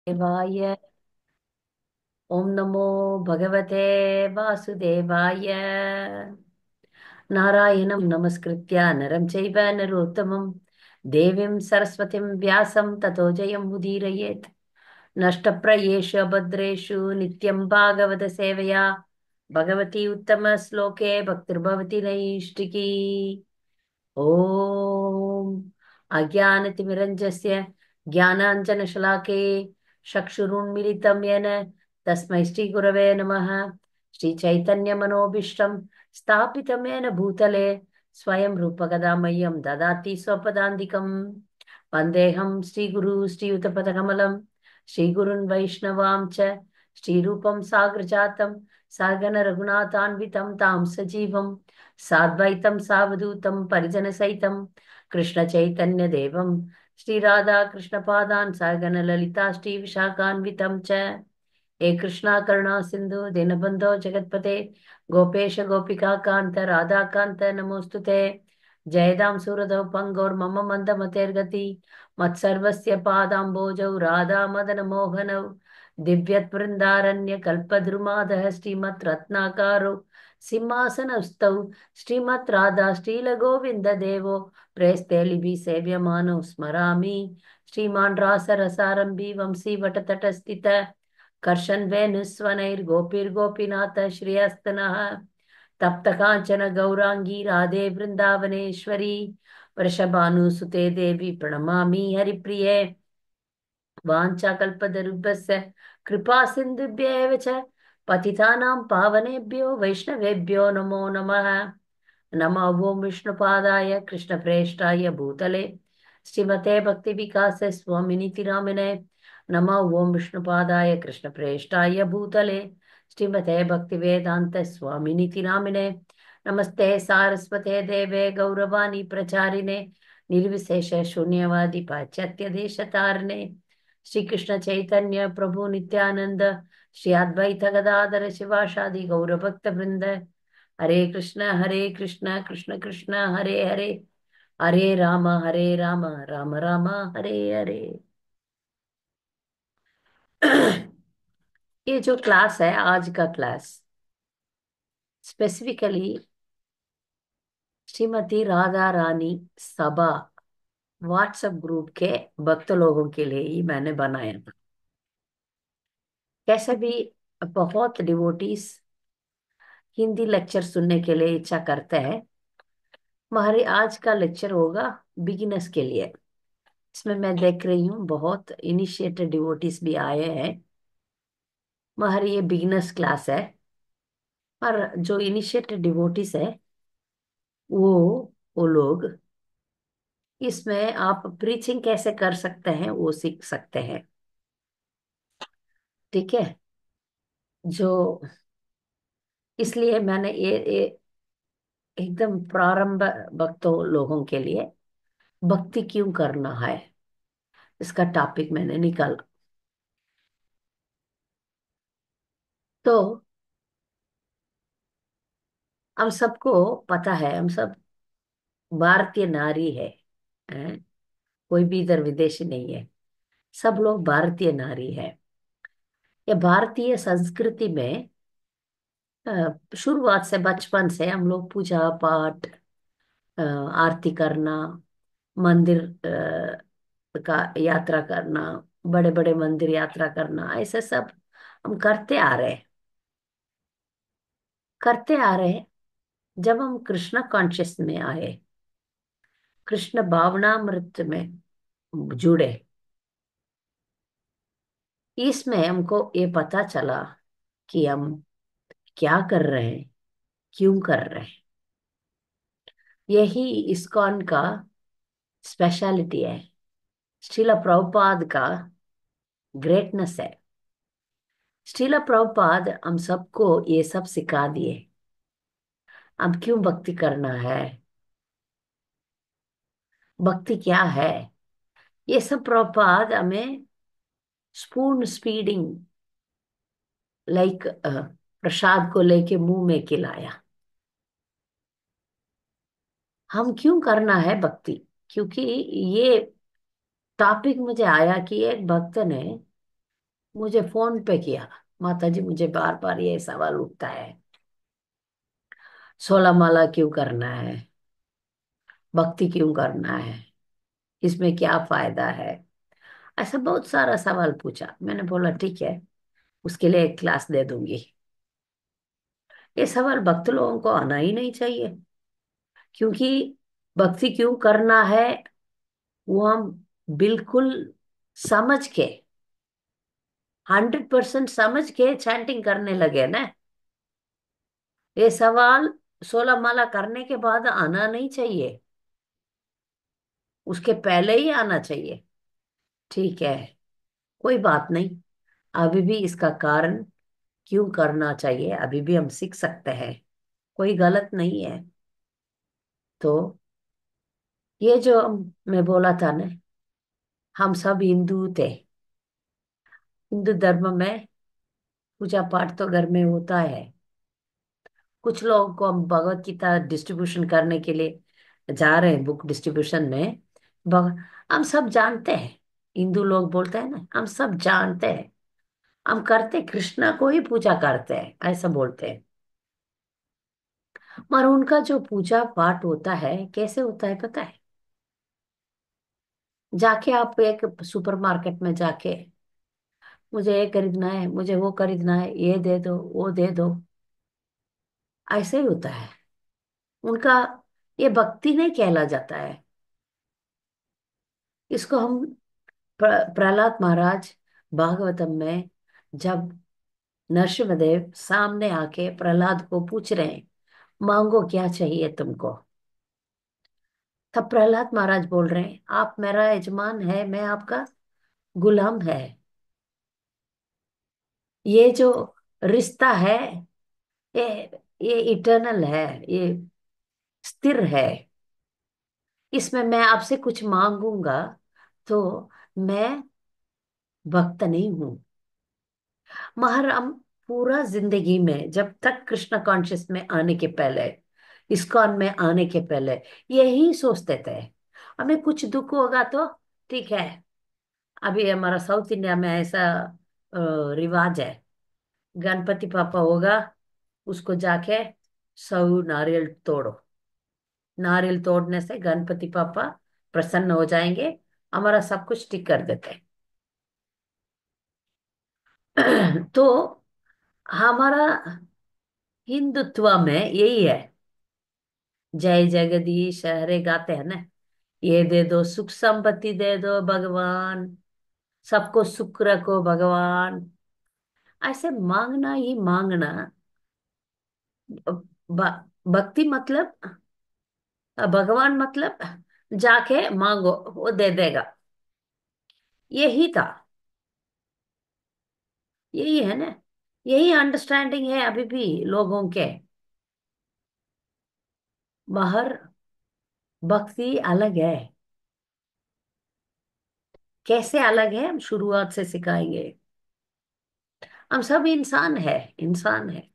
देवाय। ओम नमो भगवते वासुदेवाय। नारायणं नमस्कृत्य नरं चैव नरोत्तमं देवीं सरस्वतीं व्यासं ततो जयं उदीरयेत्। नष्टप्रायेषु भद्रेषु नित्यं भागवत सेवया भगवती उत्तमश्लोके भक्तिर्भवति नैष्टिकी। ॐ अज्ञानतिमिरञ्जस्य ज्ञानाञ्जनशलाके चक्षुरुन्मिलितं येन तस्मै श्रीगुरवे नमः। श्रीचैतन्यमनोभीष्टं स्थापितं येन भूतले स्वयं रूपकदा मह्यं ददाति स्वपदान्तिकम्। वन्देऽहं श्रीगुरु श्रीयुतपदकमलं श्रीगुरुन् वैष्णवां च श्रीरूपं साग्रजातं सहगण रघुनाथान्वितं तां सजीवम् साद्वैतं सावधूतं परिजनसहितं कृष्ण चैतन्य देवं श्री राधा कृष्ण पादान् सहगण ललिता श्री विशाखान्वितं च। हे कृष्णा करुणा सिंधु दीनबंधो जगतपते गोपेश गोपिका कांत राधा कांत नमोस्तुते। जयदां सुरदौ पंगोर्मम मंदमतेर्गति मत्सर्वस्य पादाम्बोजौ राधा मदन मोहनौ दिव्यत्वृन्दारण्य कल्पद्रुमादः श्रीमत् रत्नाकारो सिंहासनस्थौ श्रीमत् राधा श्रीलगोविन्द देवो प्रेस्ते लिबि सेव्यमानो स्मरामि। श्रीमान् रासरसारम्भि वंशी वटतटस्थित कर्षन् वेणुस्वनैर्गोपीर्गोपीनाथ श्रियस्तनः तप्त कांचन गौरांगी राधे वृंदावनेश्वरी वृषभानुसुते देवी प्रणमामि हरिप्रिये। वाञ्छाकल्पतरुभ्यश्च कृपा सिन्धुभ्य एव च पतितानां पावनेभ्यो वैष्णवेभ्यो नमो नमः। नमः ओं विष्णुपादाय कृष्णप्रेष्ठाय भूतले श्रीमते भक्तिविकास स्वामिनिति नामिने। नमः ओं विष्णुपादाय कृष्णप्रेष्ठाय भूतले श्रीमते भक्तिवेदांत स्वामिनिति नामिने। नमस्ते सारस्वते देवे गौरवाणी प्रचारिणे निर्विशेष शून्यवादी पाश्चात्य देशतारिणे। श्री कृष्ण चैतन्य प्रभु नित्यानंद श्री अद्वैत गदाधर शिवाशादि गौर भक्त वृंद। हरे कृष्ण कृष्ण कृष्ण हरे हरे हरे राम राम राम हरे हरे। ये जो क्लास है आज का क्लास स्पेसिफिकली श्रीमती राधा रानी सभा व्हाट्सएप ग्रुप के भक्त लोगों के लिए ही मैंने बनाया था। कैसे भी बहुत डिवोटीज हिंदी लेक्चर सुनने के लिए इच्छा करते हैं। हमारे आज का लेक्चर होगा बिगिनर्स के लिए। इसमें मैं देख रही हूँ बहुत इनिशिएटेड डिवोटीज भी आए हैं। हमारी ये बिगिनर्स क्लास है और जो इनिशिएटेड डिवोटीज है वो वो लोग इसमें आप प्रीचिंग कैसे कर सकते हैं वो सीख सकते हैं। ठीक है। जो इसलिए मैंने ये एकदम प्रारंभ भक्तों लोगों के लिए भक्ति क्यों करना है इसका टॉपिक मैंने निकाला। तो हम सबको पता है हम सब भारतीय नारी है, हैं? कोई भी इधर विदेशी नहीं है। सब लोग भारतीय नारी है। ये भारतीय संस्कृति में शुरुआत से बचपन से हम लोग पूजा पाठ आरती करना मंदिर का यात्रा करना बड़े बड़े मंदिर यात्रा करना ऐसे सब हम करते आ रहे हैं। जब हम कृष्ण कॉन्शियस में आए कृष्ण भावनामृत में जुड़े इसमें हमको ये पता चला कि हम क्या कर रहे हैं क्यों कर रहे हैं। यही इस्कॉन का स्पेशलिटी है। श्रीला प्रभुपाद का ग्रेटनेस है। श्रीला प्रभुपाद हम सबको ये सब सिखा दिए। अब क्यों भक्ति करना है भक्ति क्या है ये सब प्रभुपाद हमें स्पून स्पीडिंग लाइक प्रसाद को लेके मुंह में खिलाया। हम क्यों करना है भक्ति क्योंकि ये टॉपिक मुझे आया कि एक भक्त ने मुझे फोन पे किया, माता जी मुझे बार बार ये सवाल उठता है, 16 माला क्यों करना है, भक्ति क्यों करना है, इसमें क्या फायदा है। ऐसा बहुत सारा सवाल पूछा। मैंने बोला ठीक है, उसके लिए एक क्लास दे दूंगी। ये सवाल भक्त लोगों को आना ही नहीं चाहिए, क्योंकि भक्ति क्यों करना है वो हम बिल्कुल समझ के, 100% समझ के चैंटिंग करने लगे ना। ये सवाल 16 माला करने के बाद आना नहीं चाहिए, उसके पहले ही आना चाहिए। ठीक है, कोई बात नहीं। अभी भी इसका कारण क्यों करना चाहिए अभी भी हम सीख सकते हैं, कोई गलत नहीं है। तो ये जो मैं बोला था ना, हम सब हिंदू थे। हिंदू धर्म में पूजा पाठ तो घर में होता है। कुछ लोगों को हम भगवत गीता डिस्ट्रीब्यूशन करने के लिए जा रहे हैं, बुक डिस्ट्रीब्यूशन में। हम सब जानते हैं, हिंदू लोग बोलते हैं ना, हम सब जानते हैं, हम करते कृष्णा को ही पूजा करते हैं ऐसा बोलते हैं। पर उनका जो पूजा पाठ होता है कैसे होता है पता है? जाके आप एक सुपरमार्केट में जाके, मुझे ये खरीदना है, मुझे वो खरीदना है, ये दे दो वो दे दो, ऐसे ही होता है उनका। ये भक्ति नहीं कहला जाता है। इसको हम प्रहलाद महाराज भागवतम में, जब नरसिंहदेव सामने आके प्रहलाद को पूछ रहे हैं, मांगो क्या चाहिए तुमको, तब प्रहलाद महाराज बोल रहे हैं, आप मेरा यजमान है, मैं आपका गुलाम है। ये जो रिश्ता है, ये ये इटर्नल है, ये स्थिर है। इसमें मैं आपसे कुछ मांगूंगा तो मैं भक्त नहीं हूं। मगर हम पूरा जिंदगी में जब तक कृष्ण कॉन्शियस में आने के पहले, इस्कॉन में आने के पहले यही सोचते थे, हमें कुछ दुख होगा तो ठीक है। अभी हमारा साउथ इंडिया में ऐसा रिवाज है, गणपति पापा होगा, उसको जाके 100 नारियल तोड़ो। नारियल तोड़ने से गणपति पापा प्रसन्न हो जाएंगे, हमारा सब कुछ ठीक कर देते हैं। तो हमारा हिंदुत्व में यही है, जय जगदीश हरे गाते हैं ना, ये दे दो सुख संपत्ति दे दो भगवान, सबको सुख रखो भगवान, ऐसे मांगना ही मांगना। भक्ति मतलब, भगवान मतलब जाके मांगो वो दे देगा, यही था, यही है ना, यही अंडरस्टैंडिंग है अभी भी लोगों के। बाहर भक्ति अलग है। कैसे अलग है हम शुरुआत से सिखाएंगे। हम सब इंसान है, इंसान है,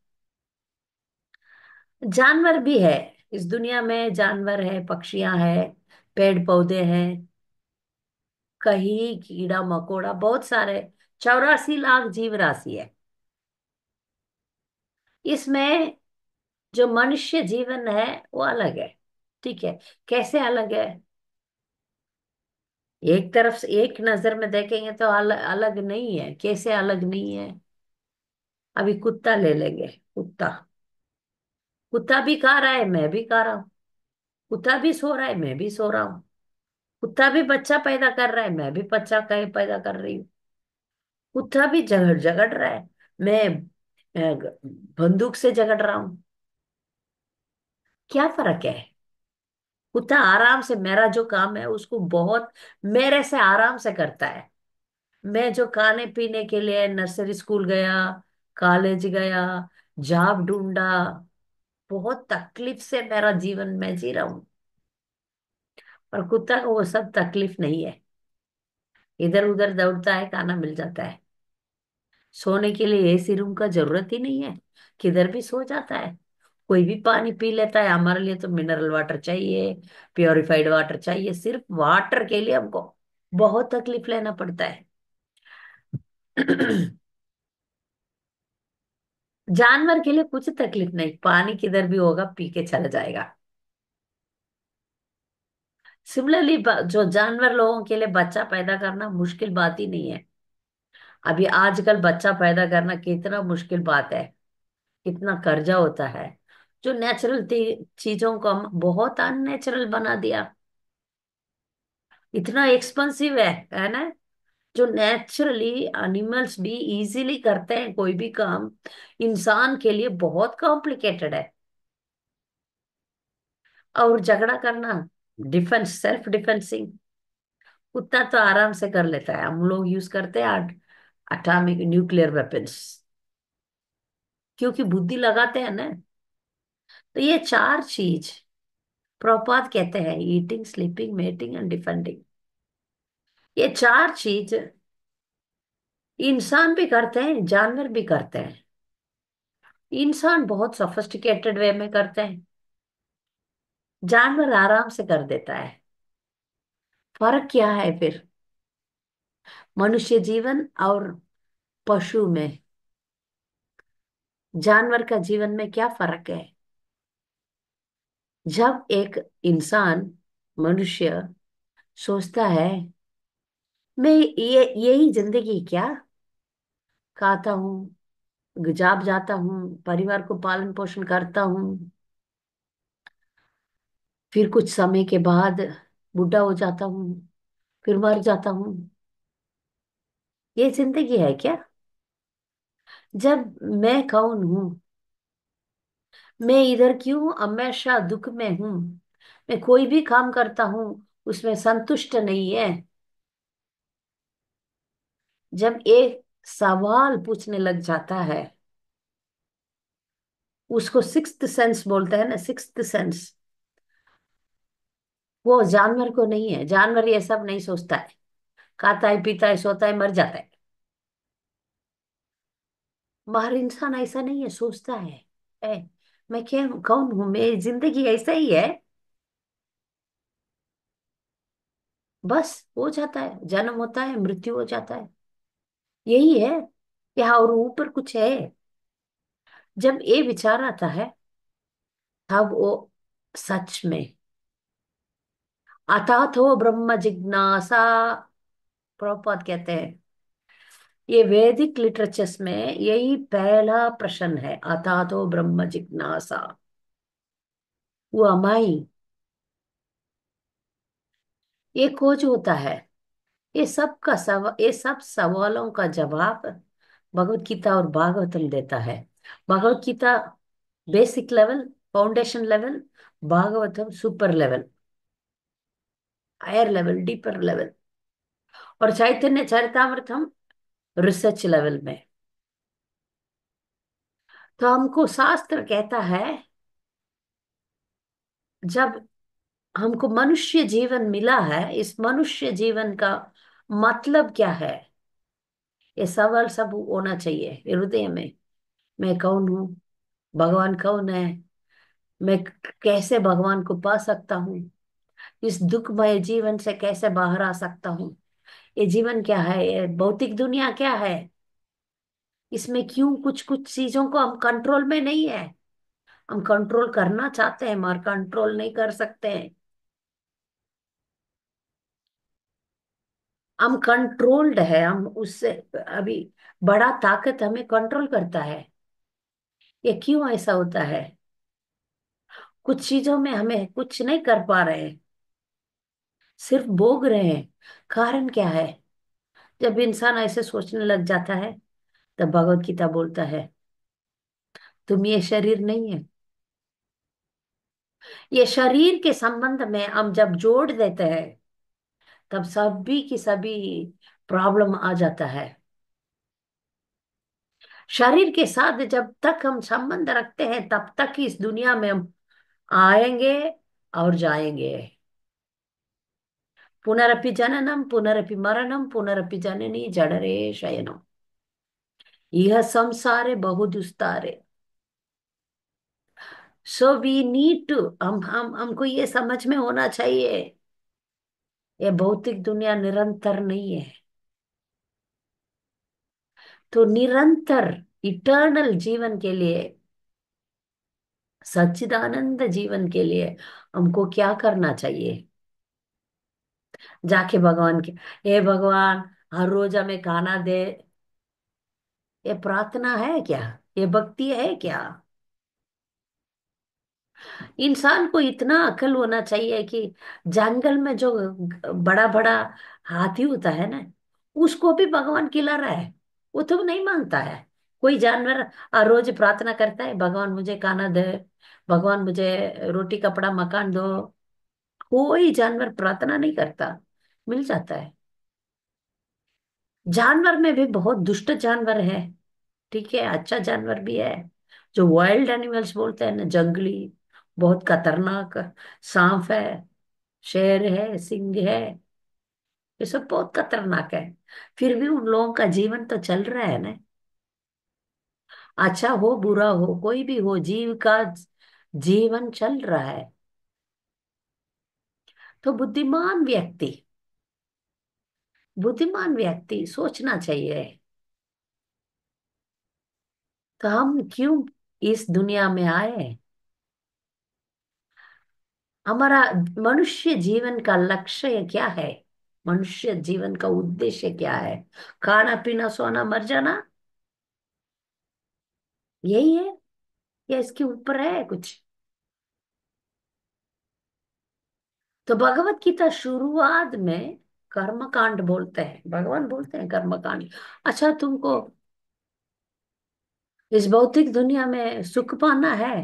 जानवर भी है। इस दुनिया में जानवर है, पक्षियां है, पेड़ पौधे हैं, कहीं कीड़ा मकोड़ा, बहुत सारे, 84 लाख जीव राशि है। इसमें जो मनुष्य जीवन है वो अलग है। ठीक है, कैसे अलग है? एक तरफ से एक नजर में देखेंगे तो अलग अलग नहीं है। कैसे अलग नहीं है? अभी कुत्ता ले लेंगे, कुत्ता, कुत्ता भी खा रहा है, मैं भी खा रहा हूँ। कुत्ता भी सो रहा है, मैं भी सो रहा हूँ। कुत्ता भी बच्चा पैदा कर रहा है, मैं भी बच्चा पैदा कर रही हूँ। कुत्ता भी झगड़ झगड़ रहा है, मैं बंदूक से झगड़ रहा हूँ। क्या फर्क है? कुत्ता आराम से, मेरा जो काम है उसको बहुत मेरे से आराम से करता है। मैं जो खाने पीने के लिए नर्सरी स्कूल गया, कॉलेज गया, जॉब ढूंढा, बहुत तकलीफ से मेरा जीवन में जी रहा हूँ। पर कुत्ता को वो सब तकलीफ नहीं है, इधर उधर दौड़ता है, खाना मिल जाता है। सोने के लिए एसी रूम का जरूरत ही नहीं है, किधर भी सो जाता है। कोई भी पानी पी लेता है। हमारे लिए तो मिनरल वाटर चाहिए, प्योरिफाइड वाटर चाहिए, सिर्फ वाटर के लिए हमको बहुत तकलीफ लेना पड़ता है। जानवर के लिए कुछ तकलीफ नहीं, पानी किधर भी होगा पी के चला जाएगा। सिमिलरली जो जानवर लोगों के लिए बच्चा पैदा करना मुश्किल बात ही नहीं है। अभी आजकल बच्चा पैदा करना कितना मुश्किल बात है, कितना कर्जा होता है। जो नेचुरल चीजों को हम बहुत अननेचुरल बना दिया। इतना एक्सपेंसिव है ना। जो नेचुरली एनिमल्स भी इजीली करते हैं कोई भी काम, इंसान के लिए बहुत कॉम्प्लिकेटेड है। और झगड़ा करना, डिफेंस, सेल्फ डिफेंसिंग, कुत्ता तो आराम से कर लेता है। हम लोग यूज करते हैं एटॉमिक न्यूक्लियर वेपन्स, क्योंकि बुद्धि लगाते हैं ना। तो ये चार चीज प्रभुपाद कहते हैं, eating, sleeping, mating and defending. ये चार चीज इंसान भी करते हैं, जानवर भी करते हैं। इंसान बहुत सोफिस्टिकेटेड वे में करते हैं, जानवर आराम से कर देता है। फर्क क्या है फिर मनुष्य जीवन और पशु में? जानवर का जीवन में क्या फर्क है? जब एक इंसान, मनुष्य सोचता है मैं ये यही जिंदगी क्या, खाता हूँ, जॉब जाता हूँ, परिवार को पालन पोषण करता हूँ, फिर कुछ समय के बाद बूढ़ा हो जाता हूँ, फिर मर जाता हूँ, ये जिंदगी है क्या? जब मैं कौन हूँ, मैं इधर क्यों हमेशा दुख में हूँ, मैं कोई भी काम करता हूँ उसमें संतुष्ट नहीं है। जब एक सवाल पूछने लग जाता है, उसको सिक्स्थ सेंस बोलते हैं ना, सिक्स्थ सेंस। वो जानवर को नहीं है। जानवर ये सब नहीं सोचता है, खाता है, पीता है, सोता है, मर जाता है। मगर इंसान ऐसा नहीं है, सोचता है मैं क्या कौन हूं, मेरी जिंदगी ऐसा ही है। बस हो जाता है, जन्म होता है, मृत्यु हो जाता है, यही है। क्या और ऊपर कुछ है? जब ये विचार आता है, तब वो सच में अथातो ब्रह्म जिज्ञासा, प्रभुपाद कहते हैं। ये वैदिक लिटरेचर्स में यही पहला प्रश्न है, अथातो ब्रह्म जिज्ञासा। वो अमाई, ये खोज होता है। ये सब सवालों का जवाब भगवत गीता और भागवतम देता है। Bhagavad Gita basic level, foundation level, Bhagavatam super level, higher level, deeper level, और चैतन्य चरितामृतम रिसर्च लेवल में। तो हमको शास्त्र कहता है, जब हमको मनुष्य जीवन मिला है, इस मनुष्य जीवन का मतलब क्या है, ये सवाल सब होना चाहिए हृदय में। मैं कौन हूँ, भगवान कौन है, मैं कैसे भगवान को पा सकता हूँ, इस दुखमय जीवन से कैसे बाहर आ सकता हूँ, ये जीवन क्या है, ये भौतिक दुनिया क्या है, इसमें क्यों कुछ कुछ चीजों को हम कंट्रोल में नहीं है। हम कंट्रोल करना चाहते हैं मगर कंट्रोल नहीं कर सकते हैं। हम कंट्रोल्ड है, हम उससे अभी बड़ा ताकत हमें कंट्रोल करता है। ये क्यों ऐसा होता है? कुछ चीजों में हमें कुछ नहीं कर पा रहे हैं, सिर्फ भोग रहे हैं। कारण क्या है? जब इंसान ऐसे सोचने लग जाता है, तब भगवत गीता बोलता है, तुम ये शरीर नहीं है। ये शरीर के संबंध में हम जब जोड़ देते हैं, तब सभी की सभी प्रॉब्लम आ जाता है। शरीर के साथ जब तक हम संबंध रखते हैं, तब तक ही इस दुनिया में हम आएंगे और जाएंगे। पुनरपि जननम पुनरपि मरणम पुनरपि जननी जठरे शयनम, यह संसारे बहुदुस्तारे। सो वी नीड टू, हम हमको ये समझ में होना चाहिए, ये भौतिक दुनिया निरंतर नहीं है। तो निरंतर इटर्नल जीवन के लिए, सच्चिदानंद जीवन के लिए हमको क्या करना चाहिए? जाके भगवान के, हे भगवान हर रोज हमें खाना दे, ये प्रार्थना है क्या? ये भक्ति है क्या? इंसान को इतना अकल होना चाहिए कि जंगल में जो बड़ा बड़ा हाथी होता है ना, उसको भी भगवान खिला रहा है, वो तो नहीं मांगता है। कोई जानवर रोज प्रार्थना करता है, भगवान मुझे खाना दे, भगवान मुझे रोटी कपड़ा मकान दो। कोई जानवर प्रार्थना नहीं करता, मिल जाता है। जानवर में भी बहुत दुष्ट जानवर है, ठीक है, अच्छा जानवर भी है। जो वाइल्ड एनिमल्स बोलते हैं ना, जंगली, बहुत खतरनाक, सांप है, शेर है, सिंह है, ये सब बहुत खतरनाक है। फिर भी उन लोगों का जीवन तो चल रहा है ना। अच्छा हो बुरा हो कोई भी हो, जीव का जीवन चल रहा है। तो बुद्धिमान व्यक्ति सोचना चाहिए, तो हम क्यों इस दुनिया में आए? हमारा मनुष्य जीवन का लक्ष्य क्या है? मनुष्य जीवन का उद्देश्य क्या है? खाना पीना सोना मर जाना, यही है या इसके ऊपर है कुछ? तो भगवत गीता शुरुआत में कर्म कांड बोलते हैं, भगवान बोलते हैं कर्म कांड। अच्छा तुमको इस भौतिक दुनिया में सुख पाना है,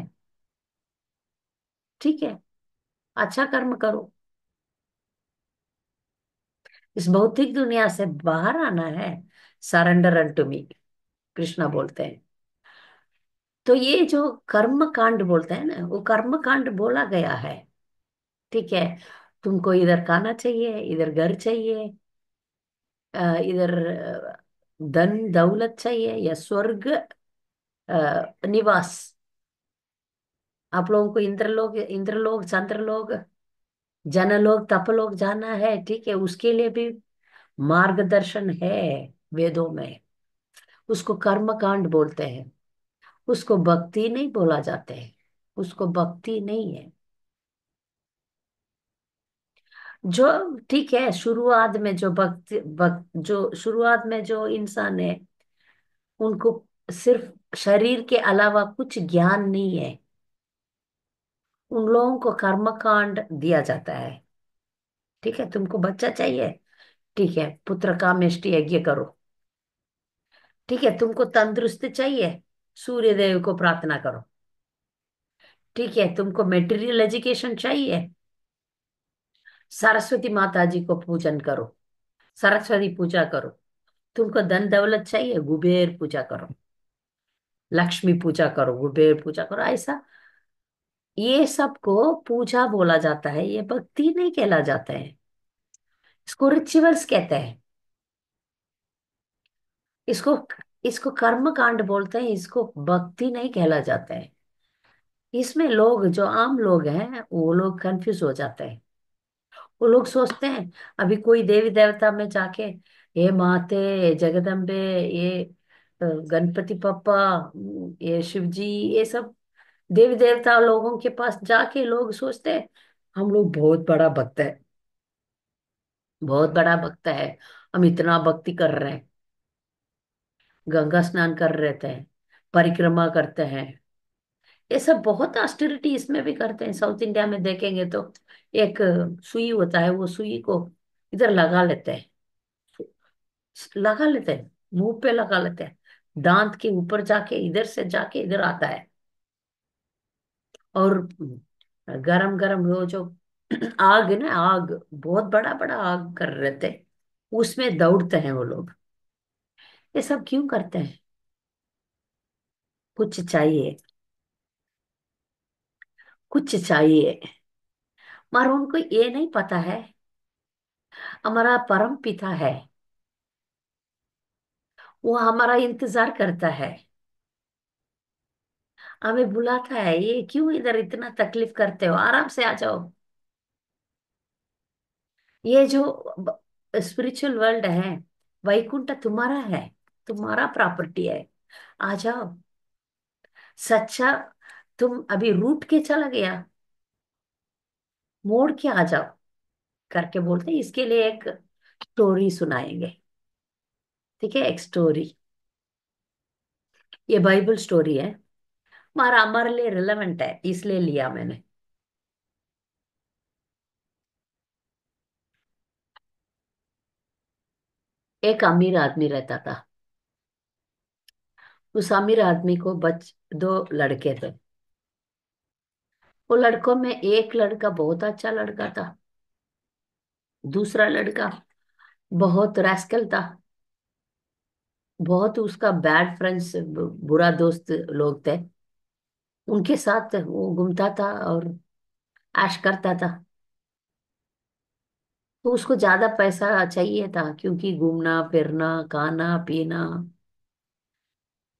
ठीक है, अच्छा कर्म करो। इस भौतिक दुनिया से बाहर आना है, सरेंडर अनटू मी, कृष्णा बोलते हैं। तो ये जो कर्म कांड बोलते हैं ना, वो कर्म कांड बोला गया है, ठीक है। तुमको इधर खाना चाहिए, इधर घर चाहिए, इधर धन दौलत चाहिए या स्वर्ग, निवास। आप लोगों को इंद्रलोक चंद्रलोक जनलोक तपलोक जाना है, ठीक है, उसके लिए भी मार्गदर्शन है वेदों में। उसको कर्म कांड बोलते हैं, उसको भक्ति नहीं बोला जाता है, उसको भक्ति नहीं है। जो ठीक है, शुरुआत में जो जो शुरुआत में जो इंसान है, उनको सिर्फ शरीर के अलावा कुछ ज्ञान नहीं है, उन लोगों को कर्म कांड दिया जाता है। ठीक है, तुमको बच्चा चाहिए, ठीक है, पुत्र कामेष्टि यज्ञ करो। ठीक है, तुमको तंदुरुस्त चाहिए, सूर्य देव को प्रार्थना करो। ठीक है, तुमको मेटेरियल एजुकेशन चाहिए, सरस्वती माता जी को पूजन करो, सरस्वती पूजा करो। तुमको धन दौलत चाहिए, कुबेर पूजा करो, लक्ष्मी पूजा करो, कुबेर पूजा करो, ऐसा। ये सब को पूजा बोला जाता है, ये भक्ति नहीं कहला जाता है। इसको रिचुअल्स कहते हैं। इसको इसको कर्म कांड बोलते हैं, इसको भक्ति नहीं कहला जाता है। इसमें लोग जो आम लोग हैं वो लोग कंफ्यूज हो जाते हैं। वो लोग सोचते हैं, अभी कोई देवी देवता में जाके, ये माते, ये जगदम्बे, ये गणपति पप्पा, ये शिव जी, ये सब देवी देवता लोगों के पास जाके लोग सोचते हैं हम लोग बहुत बड़ा भक्त है, बहुत बड़ा भक्त है, हम इतना भक्ति कर रहे हैं, गंगा स्नान कर रहे थे, परिक्रमा करते हैं। ये सब बहुत ऑस्टेरिटी इसमें भी करते हैं। साउथ इंडिया में देखेंगे तो एक सुई होता है, वो सुई को इधर लगा लेते हैं, लगा लेते हैं, मुंह पे लगा लेते हैं, दांत के ऊपर जाके इधर से जाके इधर आता है। और गरम गरम वो जो आग है ना, आग बहुत बड़ा बड़ा आग कर रहे थे, उसमें दौड़ते हैं वो लोग। ये सब क्यों करते हैं? कुछ चाहिए, कुछ चाहिए, मगर उनको ये नहीं पता है, हमारा परम पिता है, वो हमारा इंतजार करता है, हमें बुलाता है, ये क्यों इधर इतना तकलीफ करते हो, आराम से आ जाओ। ये जो स्पिरिचुअल वर्ल्ड है, वैकुंठ तुम्हारा है, तुम्हारा प्रॉपर्टी है, आ जाओ। सच्चा, तुम अभी रूट के चला गया, मोड़ के आ जाओ करके बोलते हैं। इसके लिए एक स्टोरी सुनाएंगे। ठीक है, एक स्टोरी। ये बाइबल स्टोरी है, हमारा हमारे लिए रिलेवेंट है, इसलिए लिया मैंने। एक अमीर आदमी रहता था। उस अमीर आदमी को दो लड़के थे। वो लड़कों में एक लड़का बहुत अच्छा लड़का था, दूसरा लड़का बहुत रैस्कल था। बहुत उसका बैड फ्रेंड्स, बुरा दोस्त लोग थे। उनके साथ वो घूमता था और ऐश करता था। तो उसको ज्यादा पैसा चाहिए था, क्योंकि घूमना फिरना खाना पीना।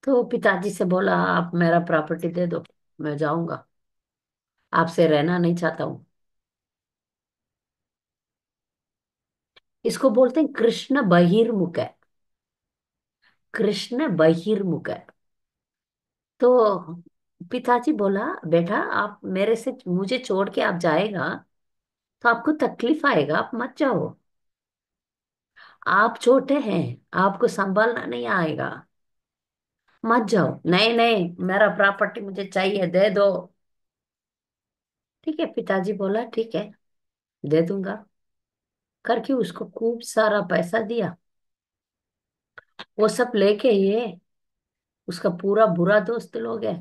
तो पिताजी से बोला, आप मेरा प्रॉपर्टी दे दो, मैं जाऊंगा, आपसे रहना नहीं चाहता हूँ। इसको बोलते हैं कृष्ण बहिर्मुख है। कृष्ण बहिर्मुख है। तो पिताजी बोला, बेटा आप मेरे से मुझे छोड़ के आप जाएगा तो आपको तकलीफ आएगा, आप मत जाओ। आप छोटे हैं, आपको संभालना नहीं आएगा, मत जाओ। नहीं नहीं, मेरा प्रॉपर्टी मुझे चाहिए, दे दो। ठीक है, पिताजी बोला ठीक है, दे दूंगा करके उसको खूब सारा पैसा दिया। वो सब लेके ये उसका पूरा बुरा दोस्त लोग है,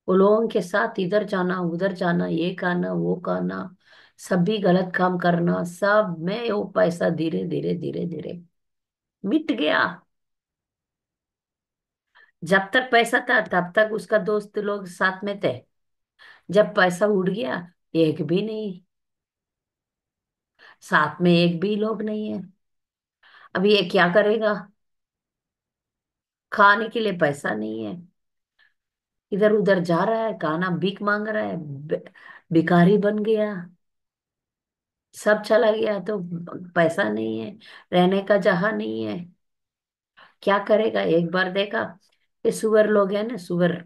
वो लोगों के साथ इधर जाना उधर जाना, ये करना वो करना, सभी गलत काम करना, सब में वो पैसा धीरे धीरे धीरे धीरे मिट गया। जब तक पैसा था तब तक उसका दोस्त लोग साथ में थे। जब पैसा उड़ गया, एक भी नहीं, साथ में एक भी लोग नहीं है। अभी ये क्या करेगा? खाने के लिए पैसा नहीं है, इधर उधर जा रहा है, खाना भीख मांग रहा है, भिखारी बन गया। सब चला गया तो पैसा नहीं है, रहने का जगह नहीं है। क्या करेगा? एक बार देखा, ये सुअर लोग हैं ना, सुअर,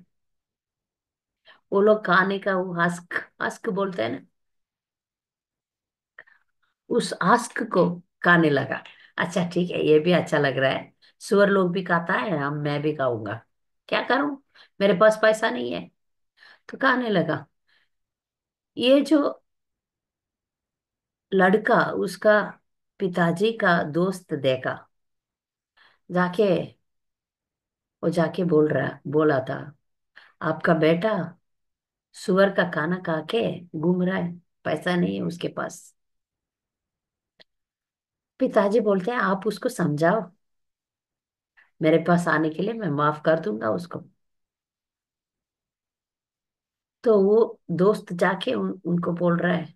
वो लोग खाने का वो हस्क, हस्क बोलते हैं ना, उस हस्क को खाने लगा। अच्छा ठीक है, ये भी अच्छा लग रहा है, सुअर लोग भी खाता है, हम मैं भी खाऊंगा। क्या करूं, मेरे पास पैसा नहीं है। तो खाने लगा। ये जो लड़का, उसका पिताजी का दोस्त देखा, जाके वो जाके बोला था, आपका बेटा सुअर का खाना खा के घूम रहा है, पैसा नहीं है उसके पास। पिताजी बोलते हैं, आप उसको समझाओ, मेरे पास आने के लिए मैं माफ कर दूंगा उसको। तो वो दोस्त जाके उनको बोल रहा है,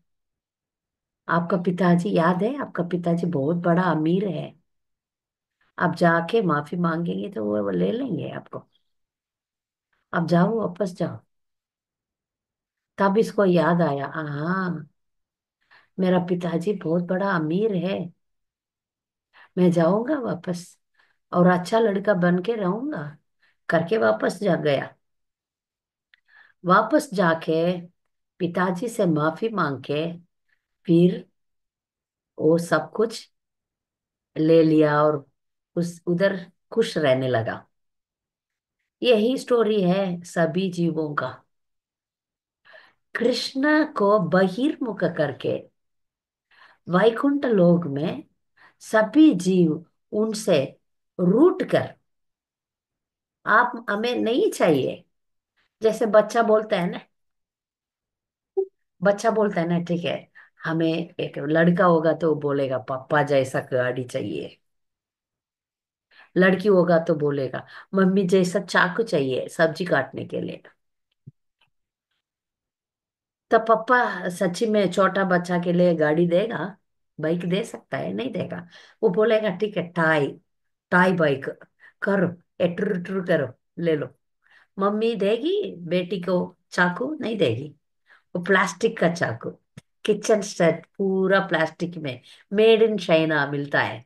आपका पिताजी याद है, आपका पिताजी बहुत बड़ा अमीर है, आप जाके माफी मांगेंगे तो वो ले लेंगे आपको, आप जाओ वापस जाओ। तब इसको याद आया, हाँ, मेरा पिताजी बहुत बड़ा अमीर है, मैं जाऊंगा वापस और अच्छा लड़का बन के रहूंगा करके वापस जा गया। वापस जाके पिताजी से माफी मांग के फिर वो सब कुछ ले लिया और उस उधर खुश रहने लगा। यही स्टोरी है सभी जीवों का। कृष्ण को बहिर्मुख करके वैकुंठ लोक में सभी जीव उनसे रूठ कर, आप हमें नहीं चाहिए। जैसे बच्चा बोलता है ना, बच्चा बोलता है ना, ठीक है, हमें एक लड़का होगा तो बोलेगा पापा जैसा गाड़ी चाहिए, लड़की होगा तो बोलेगा मम्मी जैसा चाकू चाहिए सब्जी काटने के लिए। तो पापा सच्ची में छोटा बच्चा के लिए गाड़ी देगा? बाइक दे सकता है? नहीं देगा। वो बोलेगा ठीक है, टाई, टाई बाइक करो, ए टुर टुर करो, ले लो। मम्मी देगी बेटी को चाकू? नहीं देगी। वो प्लास्टिक का चाकू, किचन सेट पूरा प्लास्टिक में, मेड इन चाइना मिलता है।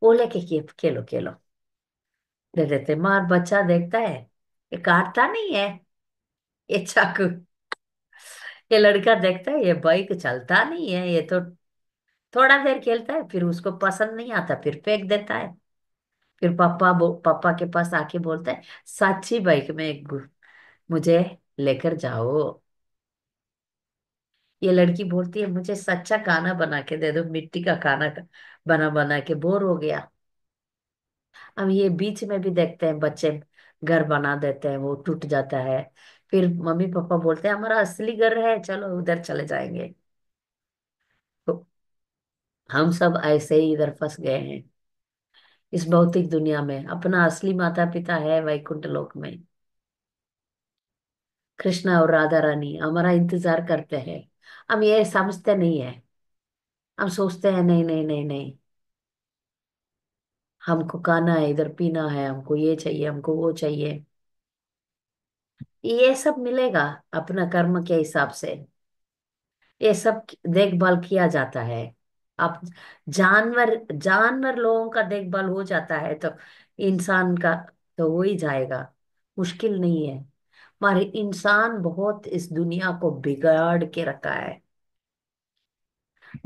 वो लेके खेलो खेलो, दे देते। मार बच्चा देखता है, ये काटता नहीं है, ये चाकू। ये लड़का देखता है, ये बाइक चलता नहीं है, ये तो थोड़ा देर खेलता है, फिर उसको पसंद नहीं आता, फिर फेंक देता है। फिर पापा के पास आके बोलता है, सच्ची बाइक में मुझे लेकर जाओ। ये लड़की बोलती है, मुझे सच्चा खाना बना के दे दो, मिट्टी का खाना बना बना के बोर हो गया। हम ये बीच में भी देखते हैं, बच्चे घर बना देते हैं, वो टूट जाता है। फिर मम्मी पापा बोलते हैं, हमारा असली घर है, चलो उधर चले जाएंगे। तो हम सब ऐसे ही इधर फंस गए हैं, इस भौतिक दुनिया में। अपना असली माता पिता है वैकुंठ लोक में, कृष्णा और राधा रानी हमारा इंतजार करते हैं। हम ये समझते नहीं है, हम सोचते हैं नहीं नहीं नहीं नहीं, हमको खाना है, इधर पीना है, हमको ये चाहिए, हमको वो चाहिए। ये सब मिलेगा अपना कर्म के हिसाब से, ये सब देखभाल किया जाता है। आप जानवर जानवर लोगों का देखभाल हो जाता है, तो इंसान का तो हो ही जाएगा, मुश्किल नहीं है। हमारे इंसान बहुत इस दुनिया को बिगाड़ के रखा है।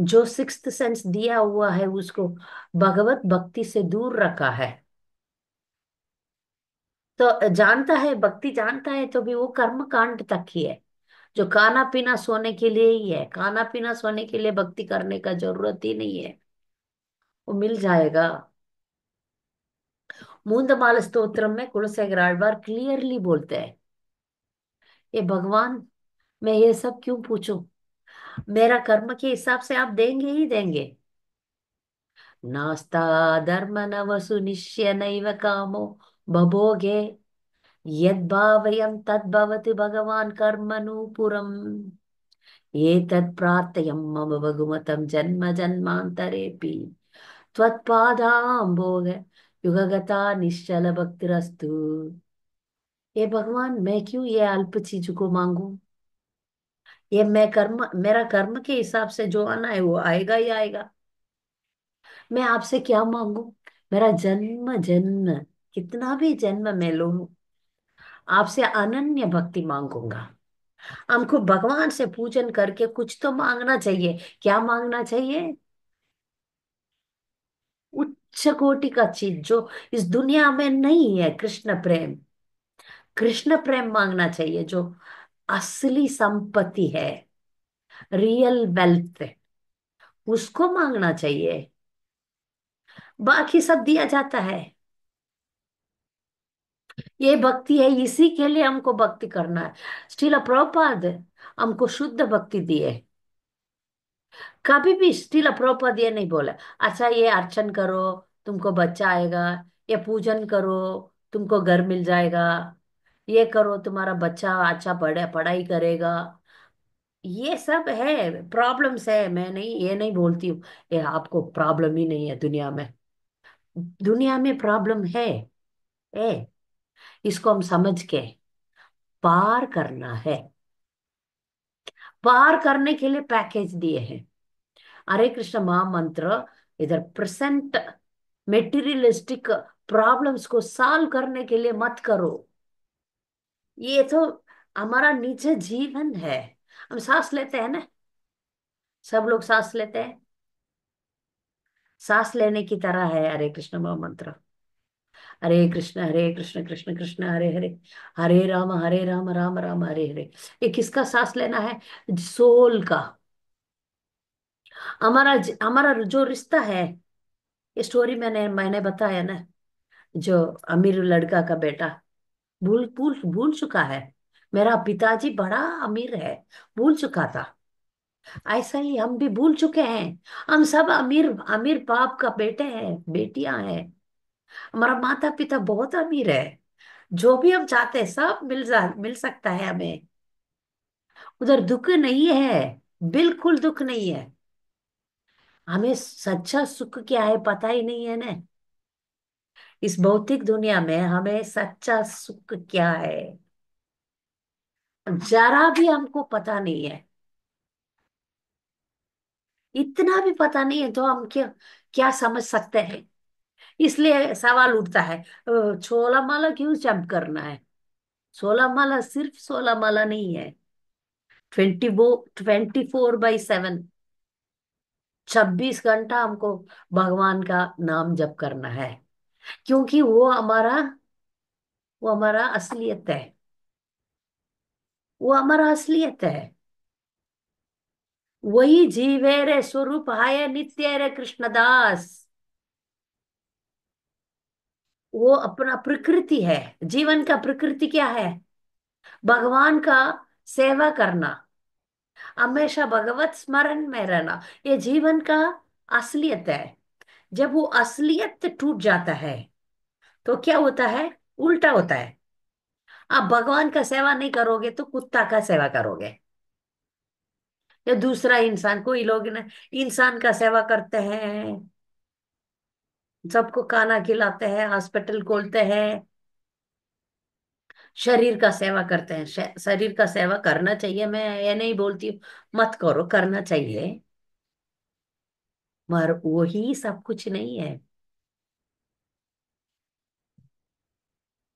जो सिक्स्थ सेंस दिया हुआ है उसको भगवत भक्ति से दूर रखा है। तो जानता है, भक्ति जानता है, तो भी वो कर्म कांड तक ही है। जो खाना पीना सोने के लिए ही है, खाना पीना सोने के लिए भक्ति करने का जरूरत ही नहीं है, वो मिल जाएगा। मूंदमाल स्तोत्र में कुलशेखर आழ்वार क्लियरली बोलते हैं, ये भगवान, मैं ये सब क्यों पूछूं, मेरा कर्म के हिसाब से आप देंगे ही देंगे। नास्ता धर्म नव सुनिश्य नैव कामो बभोगे, यद्भावयं तद्भवति भगवान कर्मणु पुरम्। एतत् प्रार्थयं मम भगवतं जन्म जन्मान्तरेऽपि, त्वत्पादाम्भोग युगगता निश्चल भक्तिरस्तु। ये भगवान, मैं क्यों ये अल्प चीज को मांगू, ये मैं कर्म, मेरा कर्म के हिसाब से जो आना है वो आएगा ही आएगा। मैं आपसे क्या मांगू, मेरा जन्म जन्म, कितना भी जन्म मैं लूं, आपसे अनन्य भक्ति मांगूंगा। हमको भगवान से पूजन करके कुछ तो मांगना चाहिए। क्या मांगना चाहिए? उच्च कोटि का चीज जो इस दुनिया में नहीं है, कृष्ण प्रेम। कृष्ण प्रेम मांगना चाहिए, जो असली संपत्ति है, रियल वेल्थ, उसको मांगना चाहिए। बाकी सब दिया जाता है। ये भक्ति है, इसी के लिए हमको भक्ति करना है। श्रील प्रभुपाद हमको शुद्ध भक्ति दिए। कभी भी श्रील प्रभुपाद ये नहीं बोला, अच्छा ये अर्चन करो तुमको बच्चा आएगा, ये पूजन करो तुमको घर मिल जाएगा, ये करो तुम्हारा बच्चा अच्छा पढ़ाई करेगा। ये सब है, प्रॉब्लम्स है, मैं नहीं ये नहीं बोलती हूँ ये आपको प्रॉब्लम ही नहीं है दुनिया में। दुनिया में प्रॉब्लम है, इसको हम समझ के पार करना है। पार करने के लिए पैकेज दिए हैं। हरे कृष्ण महामंत्र इधर प्रेजेंट मेटीरियलिस्टिक प्रॉब्लम्स को सॉल्व करने के लिए मत करो। ये तो हमारा निजी जीवन है। हम सांस लेते हैं ना, सब लोग सांस लेते हैं, सांस लेने की तरह है हरे कृष्ण महामंत्र। हरे कृष्ण कृष्ण कृष्ण हरे हरे, हरे राम राम राम हरे हरे। ये किसका सांस लेना है? सोल का। हमारा जो रिश्ता है, ये स्टोरी मैंने बताया ना, जो अमीर लड़का का बेटा भूल भूल भूल चुका है, मेरा पिताजी बड़ा अमीर है, भूल चुका था। ऐसा ही हम भी भूल चुके हैं। हम सब अमीर अमीर बाप का बेटे हैं, बेटियां हैं। हमारा माता पिता बहुत अमीर है, जो भी हम चाहते हैं सब मिल सकता है हमें। उधर दुख नहीं है, बिल्कुल दुख नहीं है। हमें सच्चा सुख क्या है पता ही नहीं है ना। इस भौतिक दुनिया में हमें सच्चा सुख क्या है जरा भी हमको पता नहीं है। इतना भी पता नहीं है तो हम क्या क्या समझ सकते हैं? इसलिए सवाल उठता है, 16 माला क्यों जप करना है? 16 माला सिर्फ 16 माला नहीं है, 24/7, 26 घंटा हमको भगवान का नाम जप करना है। क्योंकि वो हमारा असलियत है। वो हमारा असलियत है। वही जीव है रे, स्वरूप है नित्य रे कृष्णदास। वो अपना प्रकृति है। जीवन का प्रकृति क्या है? भगवान का सेवा करना, हमेशा भगवत स्मरण में रहना, ये जीवन का असलियत है। जब वो असलियत टूट जाता है तो क्या होता है? उल्टा होता है। आप भगवान का सेवा नहीं करोगे तो कुत्ता का सेवा करोगे, या दूसरा इंसान। कोई लोग ना इंसान का सेवा करते हैं, सबको खाना खिलाते हैं, हॉस्पिटल खोलते हैं, शरीर का सेवा करते हैं। शरीर का सेवा करना चाहिए, मैं ये नहीं बोलती हूँ मत करो, करना चाहिए, मगर वही सब कुछ नहीं है।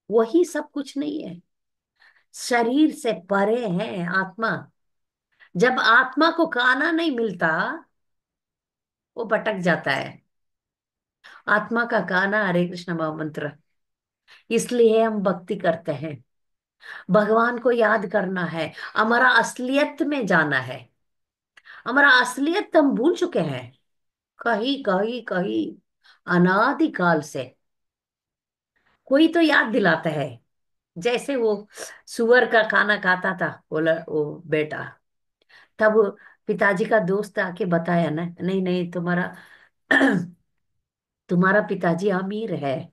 वही सब कुछ नहीं है। शरीर से परे है आत्मा। जब आत्मा को खाना नहीं मिलता, वो भटक जाता है। आत्मा का खाना हरे कृष्ण महामंत्र। इसलिए हम भक्ति करते हैं, भगवान को याद करना है, हमारा असलियत में जाना है। हमारा असलियत हम भूल चुके हैं, कहीं कहीं कहीं, अनादिकाल से। कोई तो याद दिलाता है। जैसे वो सुअर का खाना खाता था, बोला वो बेटा, तब पिताजी का दोस्त आके बताया ना, नहीं नहीं, तुम्हारा तुम्हारा पिताजी अमीर है,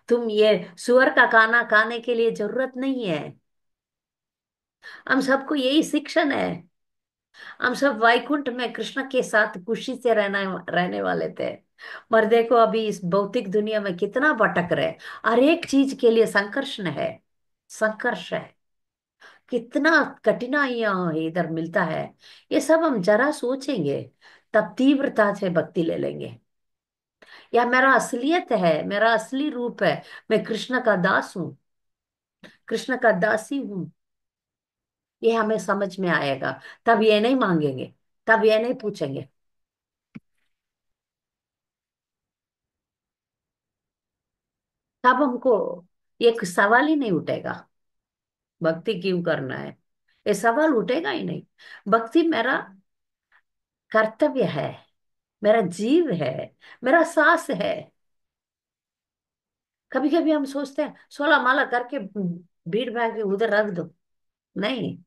तुम ये सुअर का खाना खाने के लिए जरूरत नहीं है। हम सबको यही शिक्षण है। हम सब वैकुंठ में कृष्ण के साथ खुशी से रहने वाले थे। पर देखो अभी इस भौतिक दुनिया में कितना भटक रहे। हर एक चीज के लिए संघर्ष है। संघर्ष है। कितना कठिनाइयां इधर मिलता है। ये सब हम जरा सोचेंगे, तब तीव्रता से भक्ति ले लेंगे। या मेरा असलियत है, मेरा असली रूप है, मैं कृष्ण का दास हूँ, कृष्ण का दासी हूँ। ये हमें समझ में आएगा। तब ये नहीं मांगेंगे, तब ये नहीं पूछेंगे। तब हमको एक सवाल ही नहीं उठेगा, भक्ति क्यों करना है। ये सवाल उठेगा ही नहीं। भक्ति मेरा कर्तव्य है, मेरा जीव है, मेरा सांस है। कभी कभी हम सोचते हैं 16 माला करके भीड़ भाड़ के उधर रख दो। नहीं,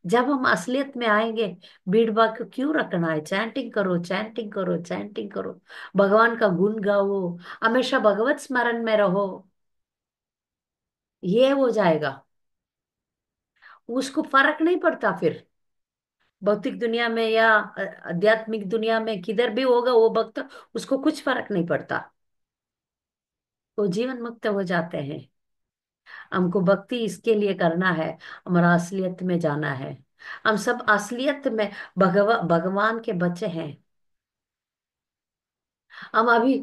जब हम असलियत में आएंगे, भीड़ भाड़ को क्यों रखना है? चैंटिंग करो, चैंटिंग करो, चैंटिंग करो, भगवान का गुण गाओ, हमेशा भगवत स्मरण में रहो। ये हो जाएगा। उसको फर्क नहीं पड़ता फिर, भौतिक दुनिया में या आध्यात्मिक दुनिया में किधर भी होगा वो भक्त, उसको कुछ फर्क नहीं पड़ता। वो जीवन मुक्त हो जाते हैं। हमको भक्ति इसके लिए करना है, हमारा असलियत में जाना है। हम सब असलियत में भगवान के बच्चे हैं। हम अभी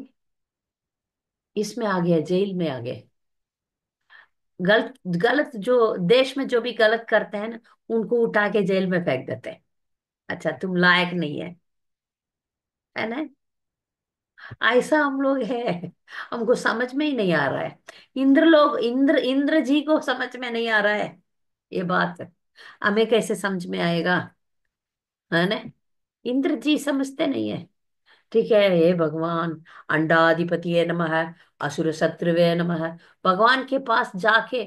इसमें आ गए, जेल में आ गए। गलत गलत जो देश में जो भी गलत करते हैं ना, उनको उठा के जेल में फेंक देते हैं। अच्छा, तुम लायक नहीं है ना? ऐसा हम लोग है। हमको समझ में ही नहीं आ रहा है। इंद्र जी को समझ में नहीं आ रहा है ये बात। हमें कैसे समझ में आएगा? है ना? इंद्र जी समझते नहीं है। ठीक है, हे भगवान, अंडाधिपति नमः, असुर शत्रुवे नमः। भगवान के पास जाके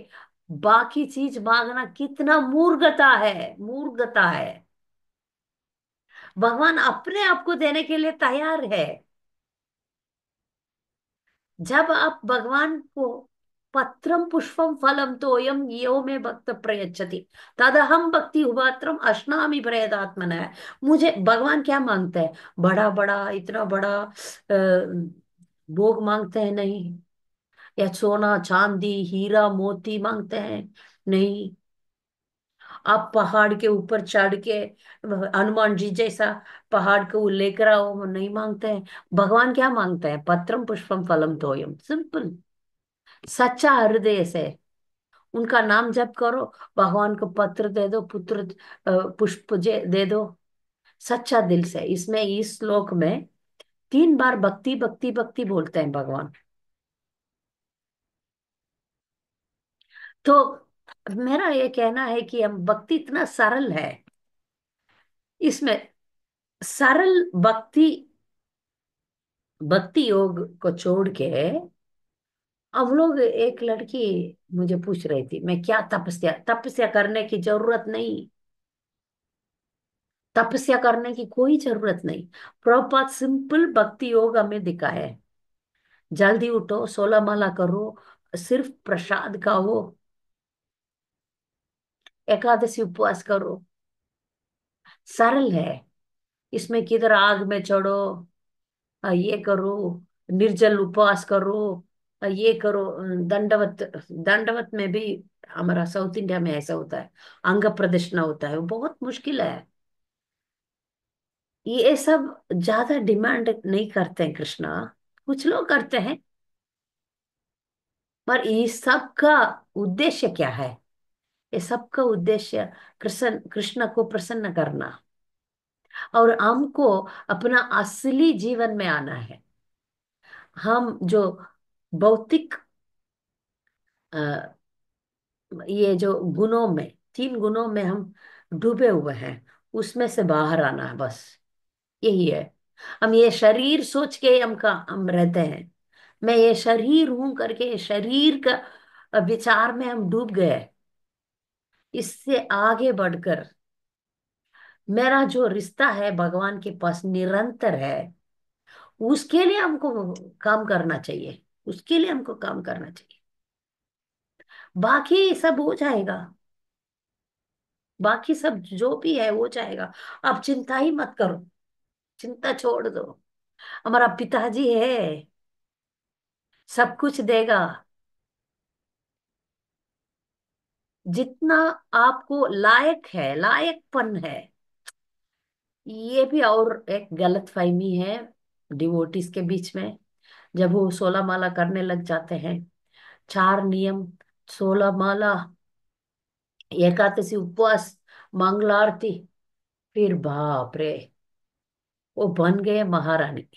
बाकी चीज मांगना कितना मूर्खता है, मूर्खता है। भगवान अपने आप को देने के लिए तैयार है। जब आप भगवान को पत्रम पुष्पम फलम तोयम यो में भक्त प्रयच्छति तदहम भक्ति उपात्रम अश्नामि प्रयतात्मन है। मुझे भगवान क्या मांगते हैं? बड़ा बड़ा, इतना बड़ा भोग मांगते हैं? नहीं। या सोना चांदी हीरा मोती मांगते हैं? नहीं। आप पहाड़ के ऊपर चढ़ के हनुमान जी जैसा पहाड़ को लेकर आओ, वो नहीं मांगते हैं। भगवान क्या मांगते हैं? पत्रम पुष्पम फलम तोयम, सिंपल। सच्चा हृदय से उनका नाम जप करो। भगवान को पत्र दे दो, पुत्र पुष्प दे दो, सच्चा दिल से। इसमें इस श्लोक में 3 बार भक्ति भक्ति भक्ति बोलते हैं भगवान। तो मेरा ये कहना है कि हम भक्ति इतना सरल है इसमें। सरल भक्ति, भक्ति योग को छोड़ के हम लोग, एक लड़की मुझे पूछ रही थी, मैं क्या तपस्या, तपस्या करने की जरूरत नहीं। तपस्या करने की कोई जरूरत नहीं। प्रभुपाद सिंपल भक्ति योग हमें दिखाया है। जल्दी उठो, 16 माला करो, सिर्फ प्रसाद खाओ, एकादशी उपवास करो। सरल है। इसमें किधर आग में चढ़ो, ये करो, निर्जल उपवास करो, ये करो, दंडवत। दंडवत में भी हमारा साउथ इंडिया में ऐसा होता है, अंग प्रदर्शन होता है, वो बहुत मुश्किल है। ये सब ज्यादा डिमांड नहीं करते हैं कृष्णा, कुछ लोग करते हैं। पर इस सब का उद्देश्य क्या है? ये सब का उद्देश्य कृष्ण कृष्ण को प्रसन्न करना, और हमको अपना असली जीवन में आना है। हम जो भौतिक ये जो गुणों में, 3 गुणों में हम डूबे हुए हैं, उसमें से बाहर आना है, बस यही है। हम ये शरीर सोच के हम रहते हैं। मैं ये शरीर हूं करके, ये शरीर का विचार में हम डूब गए। इससे आगे बढ़कर मेरा जो रिश्ता है भगवान के पास निरंतर है, उसके लिए हमको काम करना चाहिए। उसके लिए हमको काम करना चाहिए। बाकी सब हो जाएगा। बाकी सब जो भी है हो जाएगा। आप चिंता ही मत करो, चिंता छोड़ दो। हमारा पिताजी है, सब कुछ देगा। जितना आपको लायक है, लायकपन है। ये भी और एक गलत फहमी है डिवोटीज के बीच में। जब वो 16 माला करने लग जाते हैं, 4 नियम, 16 माला, एकादशी उपवास, मंगला आरती, फिर बाप रे, वो बन गए महारानी।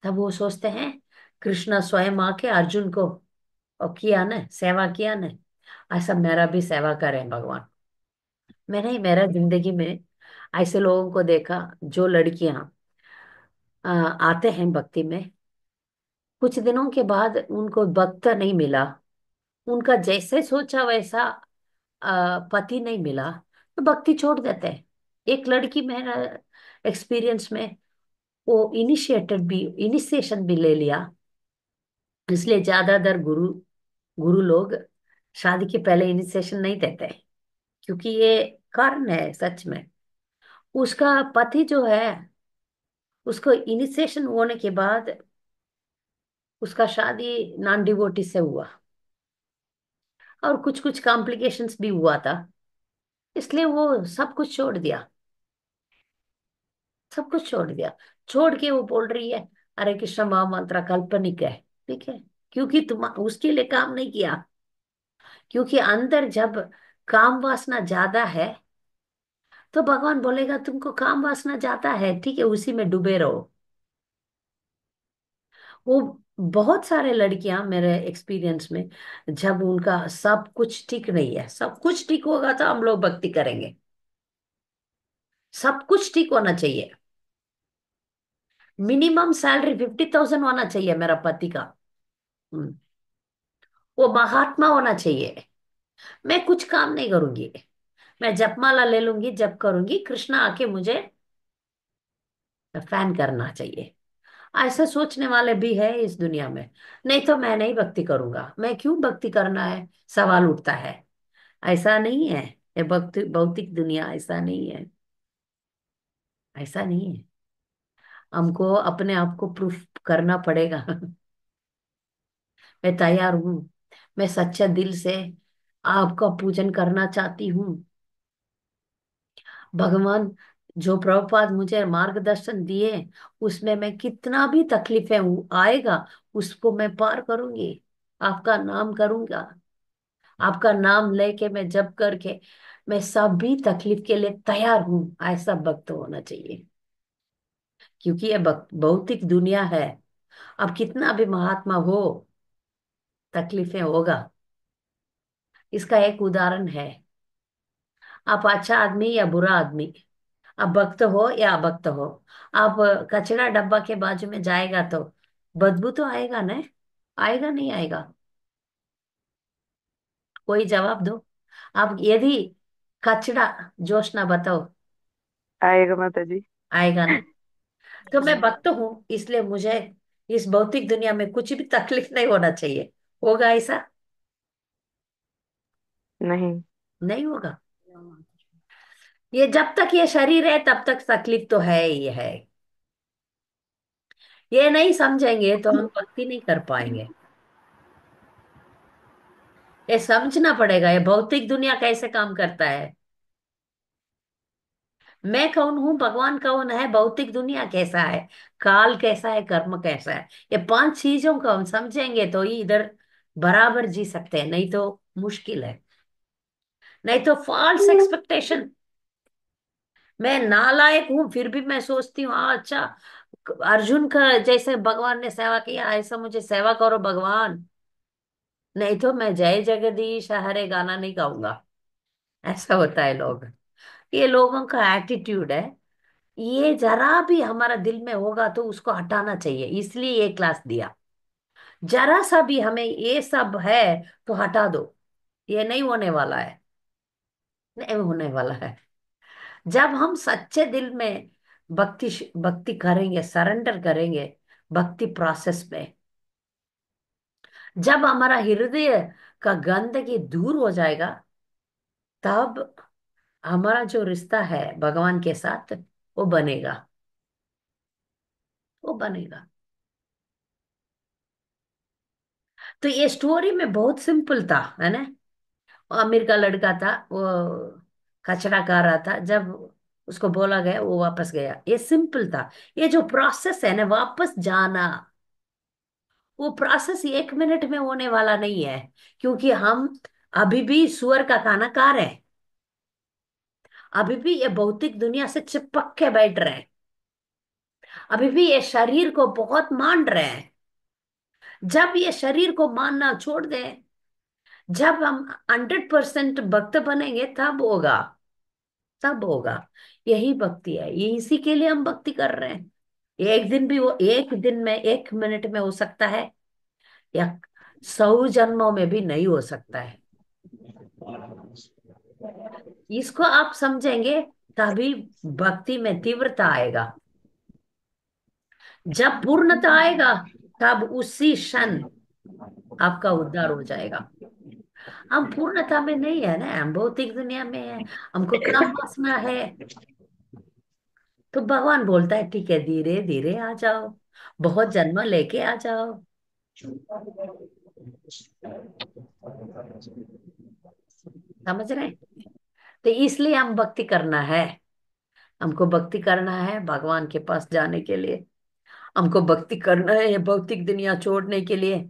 तब वो सोचते हैं कृष्ण स्वयं आके अर्जुन को और किया न सेवा किया न, ऐसा मेरा भी सेवा करें भगवान। मैंने मेरा जिंदगी में ऐसे लोगों को देखा, जो लड़कियां आते हैं भक्ति में, कुछ दिनों के बाद उनको वक्त नहीं मिला, उनका जैसे सोचा वैसा पति नहीं मिला, तो भक्ति छोड़ देते हैं। एक लड़की, मेरा एक्सपीरियंस में, वो इनिशिएशन भी ले लिया। इसलिए ज्यादातर गुरु लोग शादी के पहले इनिशिएशन नहीं देते हैं, क्योंकि ये कारण है सच में। उसका पति जो है, उसको इनिशिएशन होने के बाद उसका शादी नॉन डिवोटी से हुआ, और कुछ कुछ कॉम्प्लिकेशंस भी हुआ था। इसलिए वो सब कुछ छोड़ दिया, सब कुछ छोड़ दिया। छोड़ के वो बोल रही है, हरे कृष्ण महामंत्र काल्पनिक है। ठीक है, क्योंकि तुम उसके लिए काम नहीं किया। क्योंकि अंदर जब काम वासना ज्यादा है, तो भगवान बोलेगा तुमको काम वासना ज्यादा है, ठीक है, उसी में डूबे रहो। वो बहुत सारे लड़कियां मेरे एक्सपीरियंस में, जब उनका सब कुछ ठीक नहीं है, सब कुछ ठीक होगा तो हम लोग भक्ति करेंगे। सब कुछ ठीक होना चाहिए। मिनिमम सैलरी 50,000 होना चाहिए मेरा पति का। हम्म, वो महात्मा होना चाहिए। मैं कुछ काम नहीं करूंगी, मैं जपमाला ले लूंगी, जप करूंगी, कृष्णा आके मुझे फैन करना चाहिए। ऐसा सोचने वाले भी है इस दुनिया में। नहीं तो मैं नहीं भक्ति करूंगा, मैं क्यों भक्ति करना है, सवाल उठता है। ऐसा नहीं है, ये भक्ति भौतिक दुनिया ऐसा नहीं है। ऐसा नहीं है। हमको अपने आप को प्रूफ करना पड़ेगा। मैं तैयार हूँ, मैं सच्चा दिल से आपका पूजन करना चाहती हूँ। भगवान जो प्रभुपाद मुझे मार्गदर्शन दिए, उसमें मैं कितना भी तकलीफें आएगा, उसको मैं पार करूंगी। आपका नाम करूंगा, आपका नाम लेके मैं जप करके मैं सभी तकलीफ के लिए तैयार हूं। ऐसा भक्त होना चाहिए, क्योंकि ये भौतिक दुनिया है। अब कितना भी महात्मा हो, तकलीफें होगा। इसका एक उदाहरण है। आप अच्छा आदमी या बुरा आदमी, आप भक्त हो या अभक्त हो, आप कचरा डब्बा के बाजू में जाएगा तो बदबू तो आएगा ना? आएगा नहीं आएगा? कोई जवाब दो। आप यदि कचरा, जोशना बताओ। आएगा माता जी। आएगा ना? तो मैं भक्त हूं, इसलिए मुझे इस भौतिक दुनिया में कुछ भी तकलीफ नहीं होना चाहिए। होगा ऐसा? नहीं। नहीं होगा। ये जब तक ये शरीर है तब तक तकलीफ तो है ही है। ये नहीं समझेंगे तो हम भक्ति नहीं कर पाएंगे। ये समझना पड़ेगा, ये भौतिक दुनिया कैसे काम करता है। मैं कौन हूं, भगवान कौन है, भौतिक दुनिया कैसा है, काल कैसा है, कर्म कैसा है। ये पांच चीजों को हम समझेंगे तो ही इधर बराबर जी सकते हैं, नहीं तो मुश्किल है। नहीं तो फॉल्स एक्सपेक्टेशन। मैं नालायक हूं फिर भी मैं सोचती हूँ, हाँ अच्छा, अर्जुन का जैसे भगवान ने सेवा किया ऐसा मुझे सेवा करो भगवान। नहीं तो मैं जय जगदीश हरे गाना नहीं गाऊंगा। ऐसा होता है लोग। ये लोगों का एटीट्यूड है। ये जरा भी हमारा दिल में होगा तो उसको हटाना चाहिए, इसलिए ये क्लास दिया। जरा सा भी हमें ये सब है तो हटा दो। ये नहीं होने वाला है। नहीं होने वाला है। जब हम सच्चे दिल में भक्ति भक्ति करेंगे, सरेंडर करेंगे भक्ति प्रोसेस में, जब हमारा हृदय का गंदगी दूर हो जाएगा, तब हमारा जो रिश्ता है भगवान के साथ वो बनेगा। वो बनेगा। तो ये स्टोरी में बहुत सिंपल था, है ना? वो अमीर का लड़का था, वो कचरा खा रहा था, जब उसको बोला गया वो वापस गया। ये सिंपल था। ये जो प्रोसेस है ना, वापस जाना, वो प्रोसेस 1 मिनट में होने वाला नहीं है। क्योंकि हम अभी भी सुअर का खाना खा रहे हैं। अभी भी ये भौतिक दुनिया से चिपक के बैठ रहे हैं। अभी भी ये शरीर को बहुत मान रहे हैं। जब ये शरीर को मानना छोड़ दें, जब हम 100% भक्त बनेंगे, तब होगा। तब होगा। यही भक्ति है, ये इसी के लिए हम भक्ति कर रहे हैं। एक दिन भी वो 1 दिन में 1 मिनट में हो सकता है, या 100 जन्मों में भी नहीं हो सकता है। इसको आप समझेंगे तभी भक्ति में तीव्रता आएगा। जब पूर्णता आएगा, तब उसी क्षण आपका उद्धार हो जाएगा। हम पूर्णता में नहीं है ना, हम भौतिक दुनिया में है। हमको काम वासना है। तो भगवान बोलता है ठीक है, धीरे धीरे आ जाओ, बहुत जन्म लेके आ जाओ। समझ रहे हैं? तो इसलिए हम भक्ति करना है। हमको भक्ति करना है भगवान के पास जाने के लिए। हमको भक्ति करना है ये भौतिक दुनिया छोड़ने के लिए।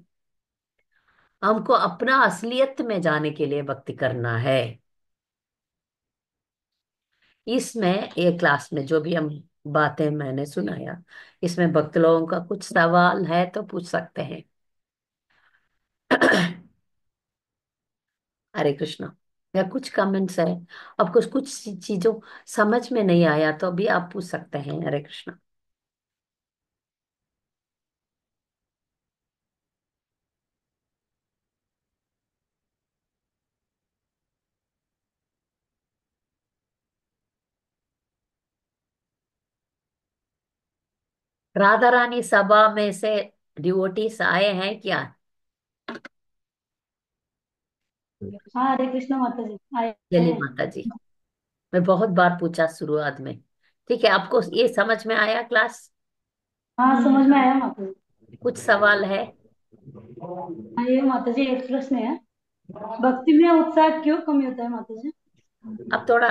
हमको अपना असलियत में जाने के लिए भक्ति करना है। इसमें ये क्लास में जो भी हम बातें मैंने सुनाया, इसमें भक्त लोगों का कुछ सवाल है तो पूछ सकते हैं। हरे कृष्णा। या कुछ कमेंट्स है, आपको कुछ चीजों समझ में नहीं आया तो भी आप पूछ सकते हैं। हरे कृष्णा। राधा रानी सभा में से डिवोटीज आए हैं क्या? हाँ, हरे कृष्ण माता जी आए जली हैं। माता जी। मैं बहुत बार पूछा शुरुआत में। ठीक है, आपको ये समझ में आया क्लास? हाँ, समझ में आया माता जी। कुछ सवाल है? हाँ, ये माता जी एक प्रश्न है। भक्ति में उत्साह क्यों कमी होता है माता जी? अब थोड़ा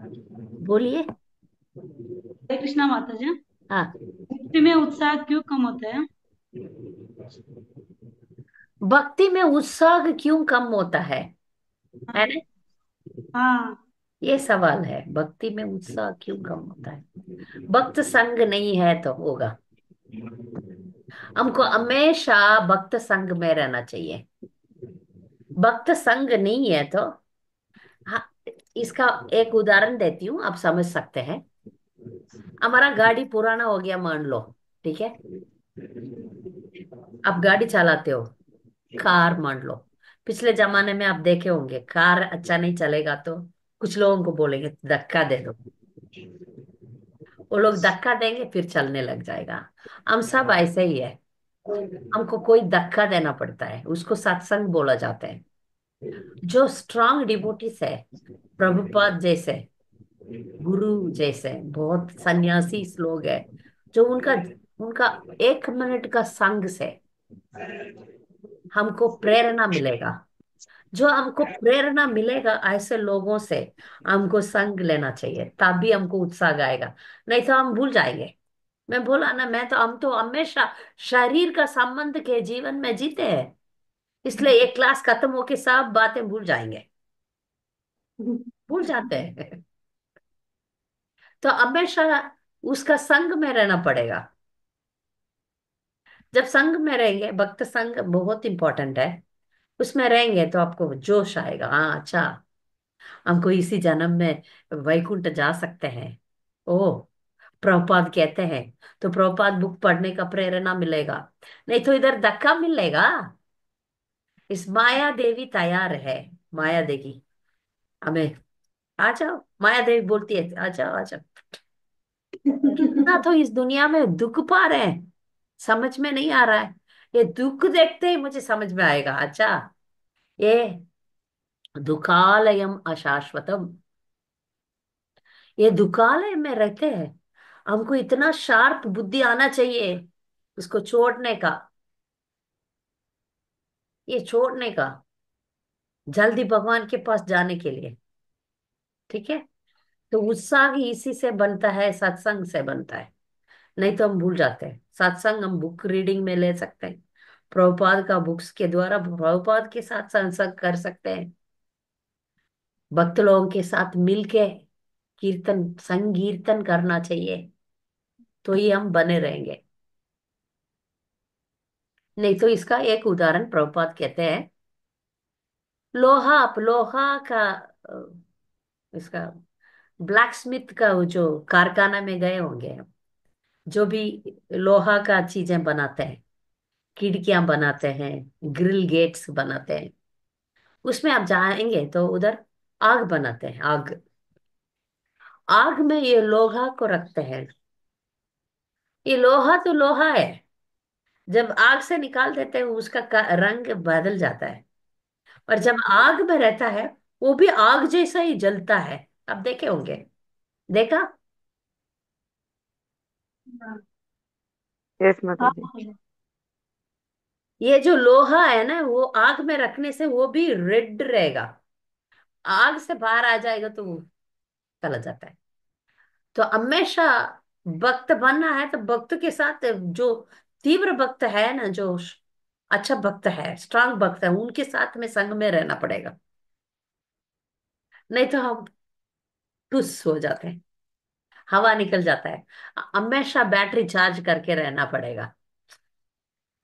बोलिए। हरे कृष्णा माता जी। हाँ। भक्ति में उत्साह क्यों कम होता है? भक्ति में उत्साह क्यों कम होता है हाँ। ना? हाँ। ये सवाल है, भक्ति में उत्साह क्यों कम होता है। भक्त संग नहीं है तो होगा। हमको हमेशा भक्त संग में रहना चाहिए। भक्त संग नहीं है तो, हाँ, इसका एक उदाहरण देती हूँ, आप समझ सकते हैं। हमारा गाड़ी पुराना हो गया मान लो, ठीक है। आप गाड़ी चलाते हो, कार मान लो। पिछले जमाने में आप देखे होंगे, कार अच्छा नहीं चलेगा तो कुछ लोगों को बोलेंगे धक्का दे दो। वो लोग धक्का देंगे, फिर चलने लग जाएगा। हम सब ऐसे ही है। हमको कोई धक्का देना पड़ता है, उसको सत्संग बोला जाता है। जो स्ट्रांग डिवोटीज है, प्रभुपाद जैसे, गुरु जैसे बहुत सन्यासी लोग हैं, जो उनका उनका 1 मिनट का संग से हमको प्रेरणा मिलेगा। जो हमको प्रेरणा मिलेगा ऐसे लोगों से, हमको संग लेना चाहिए, तभी हमको उत्साह आएगा। नहीं तो हम भूल जाएंगे। मैं बोला ना, हम तो हमेशा शरीर का संबंध के जीवन में जीते हैं। इसलिए एक क्लास खत्म होके सब बातें भूल जाएंगे, भूल जाते हैं। तो हमेशा उसका संग में रहना पड़ेगा। जब संग में रहेंगे, भक्त संग बहुत इंपॉर्टेंट है। उसमें रहेंगे तो आपको जोश आएगा, हाँ अच्छा, हमको इसी जन्म में वैकुंठ जा सकते हैं। ओह, प्रभुपाद कहते हैं, तो प्रभुपाद बुक पढ़ने का प्रेरणा मिलेगा। नहीं तो इधर धक्का मिलेगा। इस माया देवी तैयार है, माया देवी हमें, आ जाओ। माया देवी बोलती है आ जाओ आ जाओ। कितना तो इस दुनिया में दुख पा रहे हैं, समझ में नहीं आ रहा है। ये दुख देखते ही मुझे समझ में आएगा, अच्छा, ये दुखालयम अशाश्वतम, ये दुखालय में रहते हैं। हमको इतना शार्प बुद्धि आना चाहिए उसको छोड़ने का, ये छोड़ने का, जल्दी भगवान के पास जाने के लिए। ठीक है। तो उत्साह ही इसी से बनता है, सत्संग से बनता है। नहीं तो हम भूल जाते हैं। सत्संग हम बुक रीडिंग में ले सकते हैं, प्रभुपाद का बुक्स के द्वारा प्रभुपाद के साथ सत्संग कर सकते हैं। भक्त लोगों के साथ मिलके कीर्तन संकीर्तन करना चाहिए, तो ही हम बने रहेंगे। नहीं तो इसका एक उदाहरण प्रभुपाद कहते हैं, लोहा, आप लोहा का इसका ब्लैक स्मिथ का वो जो कारखाना में गए होंगे, जो भी लोहा का चीजें बनाते हैं, खिड़कियां बनाते हैं, ग्रिल गेट्स बनाते हैं, उसमें आप जाएंगे तो उधर आग बनाते हैं, आग। आग में ये लोहा को रखते हैं। ये लोहा तो लोहा है, जब आग से निकाल देते हैं उसका रंग बदल जाता है। और जब आग में रहता है, वो भी आग जैसा ही जलता है। आप देखे होंगे, देखा। यस माता जी। ये जो लोहा है ना, वो आग में रखने से वो भी रेड रहेगा। आग से बाहर आ जाएगा तो वो चला जाता है। तो हमेशा भक्त बनना है तो भक्त के साथ जो तीव्र भक्त है ना, जो अच्छा भक्त है, स्ट्रांग भक्त है, उनके साथ में संग में रहना पड़ेगा। नहीं तो हम टुस हो जाते हैं, हवा निकल जाता है। हमेशा बैटरी चार्ज करके रहना पड़ेगा।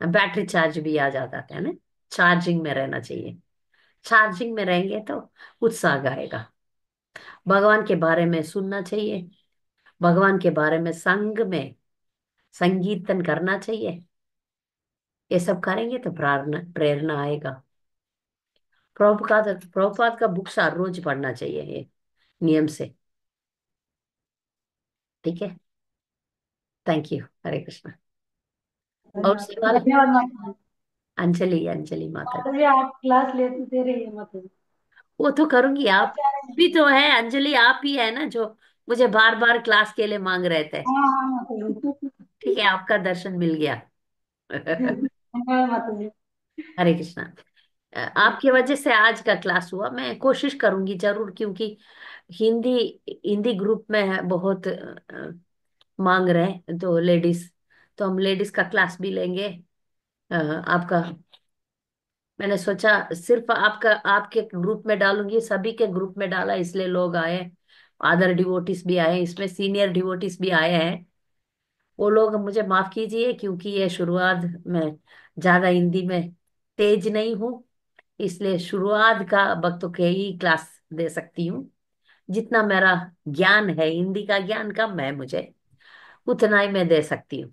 बैटरी चार्ज भी आ जाता है ना, चार्जिंग में रहना चाहिए। चार्जिंग में रहेंगे तो उत्साह आएगा। भगवान के बारे में सुनना चाहिए, भगवान के बारे में संग में संकीर्तन करना चाहिए। ये सब करेंगे तो प्रेरणा प्रेरणा आएगा। प्रभुपाद का बुक्स हर रोज पढ़ना चाहिए, ये नियम से। ठीक है। Thank you. हरे कृष्णा। और सवाल? धन्यवाद माता जी। अंजलि, अंजलि माता। माता जी आप क्लास ले दे रही है माता जी। वो तो करूंगी, आप अच्छा है। भी तो है अंजलि, आप ही है ना जो मुझे बार बार क्लास के लिए मांग रहे थे। हाँ हाँ माता जी। ठीक है, आपका दर्शन मिल गया। धन्यवाद माता जी। हरे कृष्णा। आपकी वजह से आज का क्लास हुआ। मैं कोशिश करूंगी जरूर, क्योंकि हिंदी हिंदी ग्रुप में है बहुत मांग रहे हैं तो लेडीज, तो हम लेडीज का क्लास भी लेंगे। आपका, मैंने सोचा सिर्फ आपका आपके ग्रुप में डालूंगी, सभी के ग्रुप में डाला इसलिए लोग आए। अदर डिवोटीज भी आए, इसमें सीनियर डिवोटीज भी आए हैं। वो लोग मुझे माफ कीजिए, क्योंकि ये शुरुआत में ज्यादा हिंदी में तेज नहीं हूँ, इसलिए शुरुआत का वक्त के ही क्लास दे सकती हूँ। जितना मेरा ज्ञान है, हिंदी का ज्ञान कम है मुझे, उतना ही मैं दे सकती हूँ।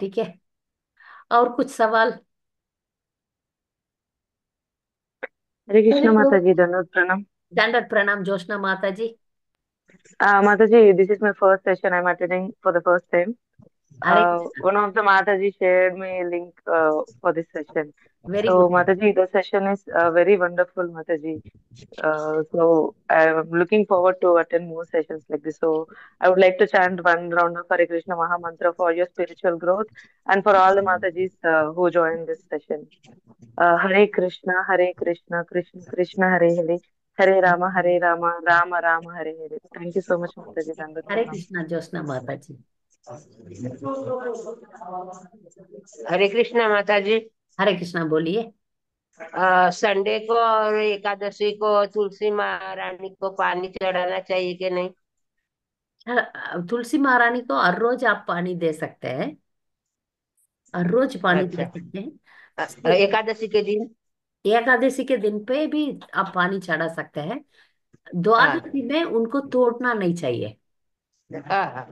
ठीक है, और कुछ सवाल? हरे कृष्ण माता जी, दंडवत प्रणाम। स्टैंडर्ड प्रणाम जोशना माता जी। Mataji, this is my first session. I'm attending for the first time. Hare Krishna. One of the Mataji shared me a link for this session. Very So, good. Mataji, the session is very wonderful, Mataji. So, I'm looking forward to attend more sessions like this. So, I would like to chant one round of Hare Krishna Maha Mantra for your spiritual growth and for all the Matajis who join this session. Hare Krishna, Krishna Krishna, Hare Hare, Hare Rama, Rama Rama, Hare Hare. Thank you so much, Mataji. Dandat Hare Pranam. Krishna Joshna माता जी। हरे कृष्णा माता जी। हरे कृष्णा बोलिए। Sunday को और एकादशी को तुलसी महारानी को पानी चढ़ाना चाहिए कि नहीं? तुलसी महारानी को हर रोज आप पानी दे सकते हैं, हर रोज पानी दे अच्छा। सकते हैं। सिर्फ एकादशी के दिन? एकादशी के दिन पे भी आप पानी चढ़ा सकते हैं। हाँ द्वादशी में उनको तोड़ना नहीं चाहिए। हाँ हाँ।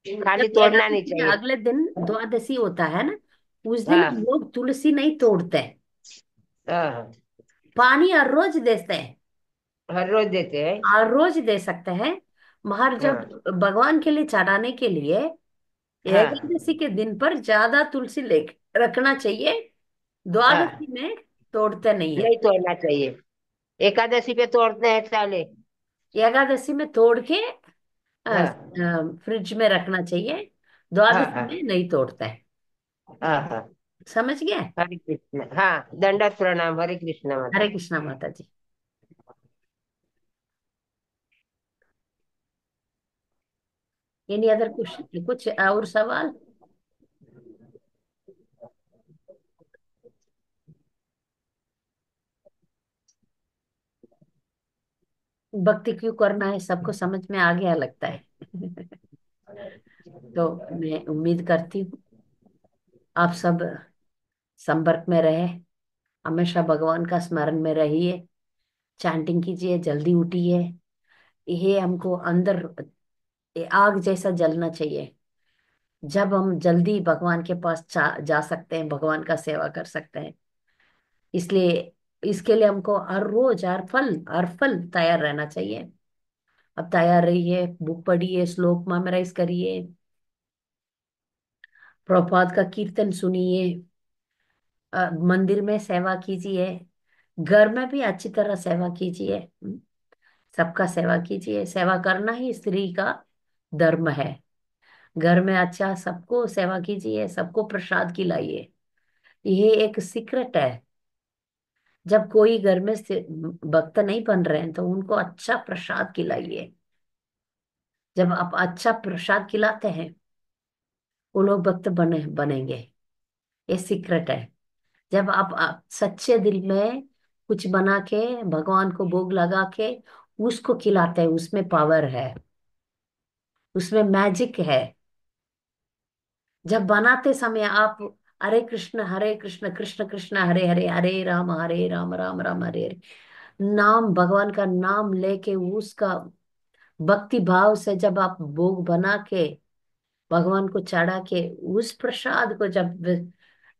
खाली जब तोड़ना नहीं एकादशी के चाहिए। अगले दिन द्वादशी होता है ना, उस दिन हम हाँ लोग तुलसी नहीं तोड़ते हैं, हाँ हाँ। पानी हर रोज देते हैं। हर रोज देते हैं। हर रोज दे सकते हैं, मगर जब हाँ भगवान के लिए चढ़ाने के लिए हाँ एकादशी के दिन पर ज्यादा तुलसी ले रखना चाहिए। हाँ। द्वादशी में तोड़ते नहीं है। नहीं तोड़ना चाहिए। एकादशी पे तोड़ते हैं चाले। एकादशी में तोड़ के हाँ फ्रिज में रखना चाहिए, हाँ द्वादशी में हाँ नहीं तोड़ते हैं। हाँ हाँ। समझ गए? हरे कृष्ण, हाँ दंडवत प्रणाम। हरे कृष्ण माता हरे जी। कृष्णा माता जी। एनी अदर क्वेश्चन, कुछ और सवाल? भक्ति क्यों करना है सबको समझ में आ गया लगता है। तो मैं उम्मीद करती हूँ आप सब संपर्क में रहे, हमेशा भगवान का स्मरण में रहिए, चैंटिंग कीजिए, जल्दी उठिए। ये हमको अंदर आग जैसा जलना चाहिए। जब हम जल्दी भगवान के पास जा सकते हैं, भगवान का सेवा कर सकते हैं। इसलिए इसके लिए हमको हर रोज हर फल तैयार रहना चाहिए। अब तैयार रहिए, बुक पढ़िए, श्लोक मेमोराइज करिए, प्रभात का कीर्तन सुनिए, मंदिर में सेवा कीजिए, घर में भी अच्छी तरह सेवा कीजिए। सबका सेवा कीजिए, सेवा करना ही स्त्री का धर्म है। घर में अच्छा सबको सेवा कीजिए, सबको प्रसाद खिलाइए। ये एक सीक्रेट है। जब कोई घर में भक्त नहीं बन रहे हैं तो उनको अच्छा प्रसाद खिलाइए। जब आप अच्छा प्रसाद खिलाते हैं, वो लोग भक्त बनेंगे। ये सीक्रेट है। जब आप सच्चे दिल में कुछ बना के भगवान को भोग लगा के उसको खिलाते हैं, उसमें पावर है, उसमें मैजिक है। जब बनाते समय आप हरे कृष्ण कृष्ण कृष्ण हरे हरे, हरे राम राम राम हरे हरे, नाम भगवान का नाम लेके उसका भक्ति भाव से जब आप भोग बना के भगवान को चढ़ा के उस प्रसाद को जब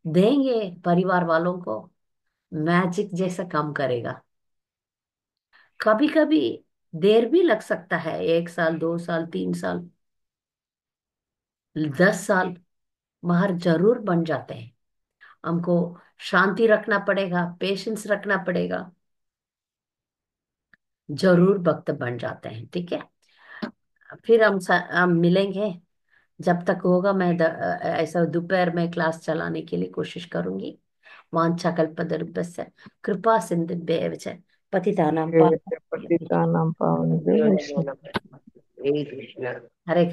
देंगे परिवार वालों को, मैजिक जैसा काम करेगा। कभी कभी देर भी लग सकता है, 1 साल, 2 साल, 3 साल, 10 साल, मगर जरूर बन जाते हैं। हमको शांति रखना पड़ेगा, पेशेंस रखना पड़ेगा, जरूर भक्त बन जाते हैं। ठीक है, फिर हम मिलेंगे जब तक होगा मैं ऐसा दोपहर में क्लास चलाने के लिए कोशिश करूंगी। वाञ्छाकल्पतरुभ्यश्च कृपा सिन्धुभ्येव च पतितानां ये पावनेभ्यो पतितानां पावनेभ्यो जो वैष्णव निमोन यही कृष्ण हरे कृष्ण।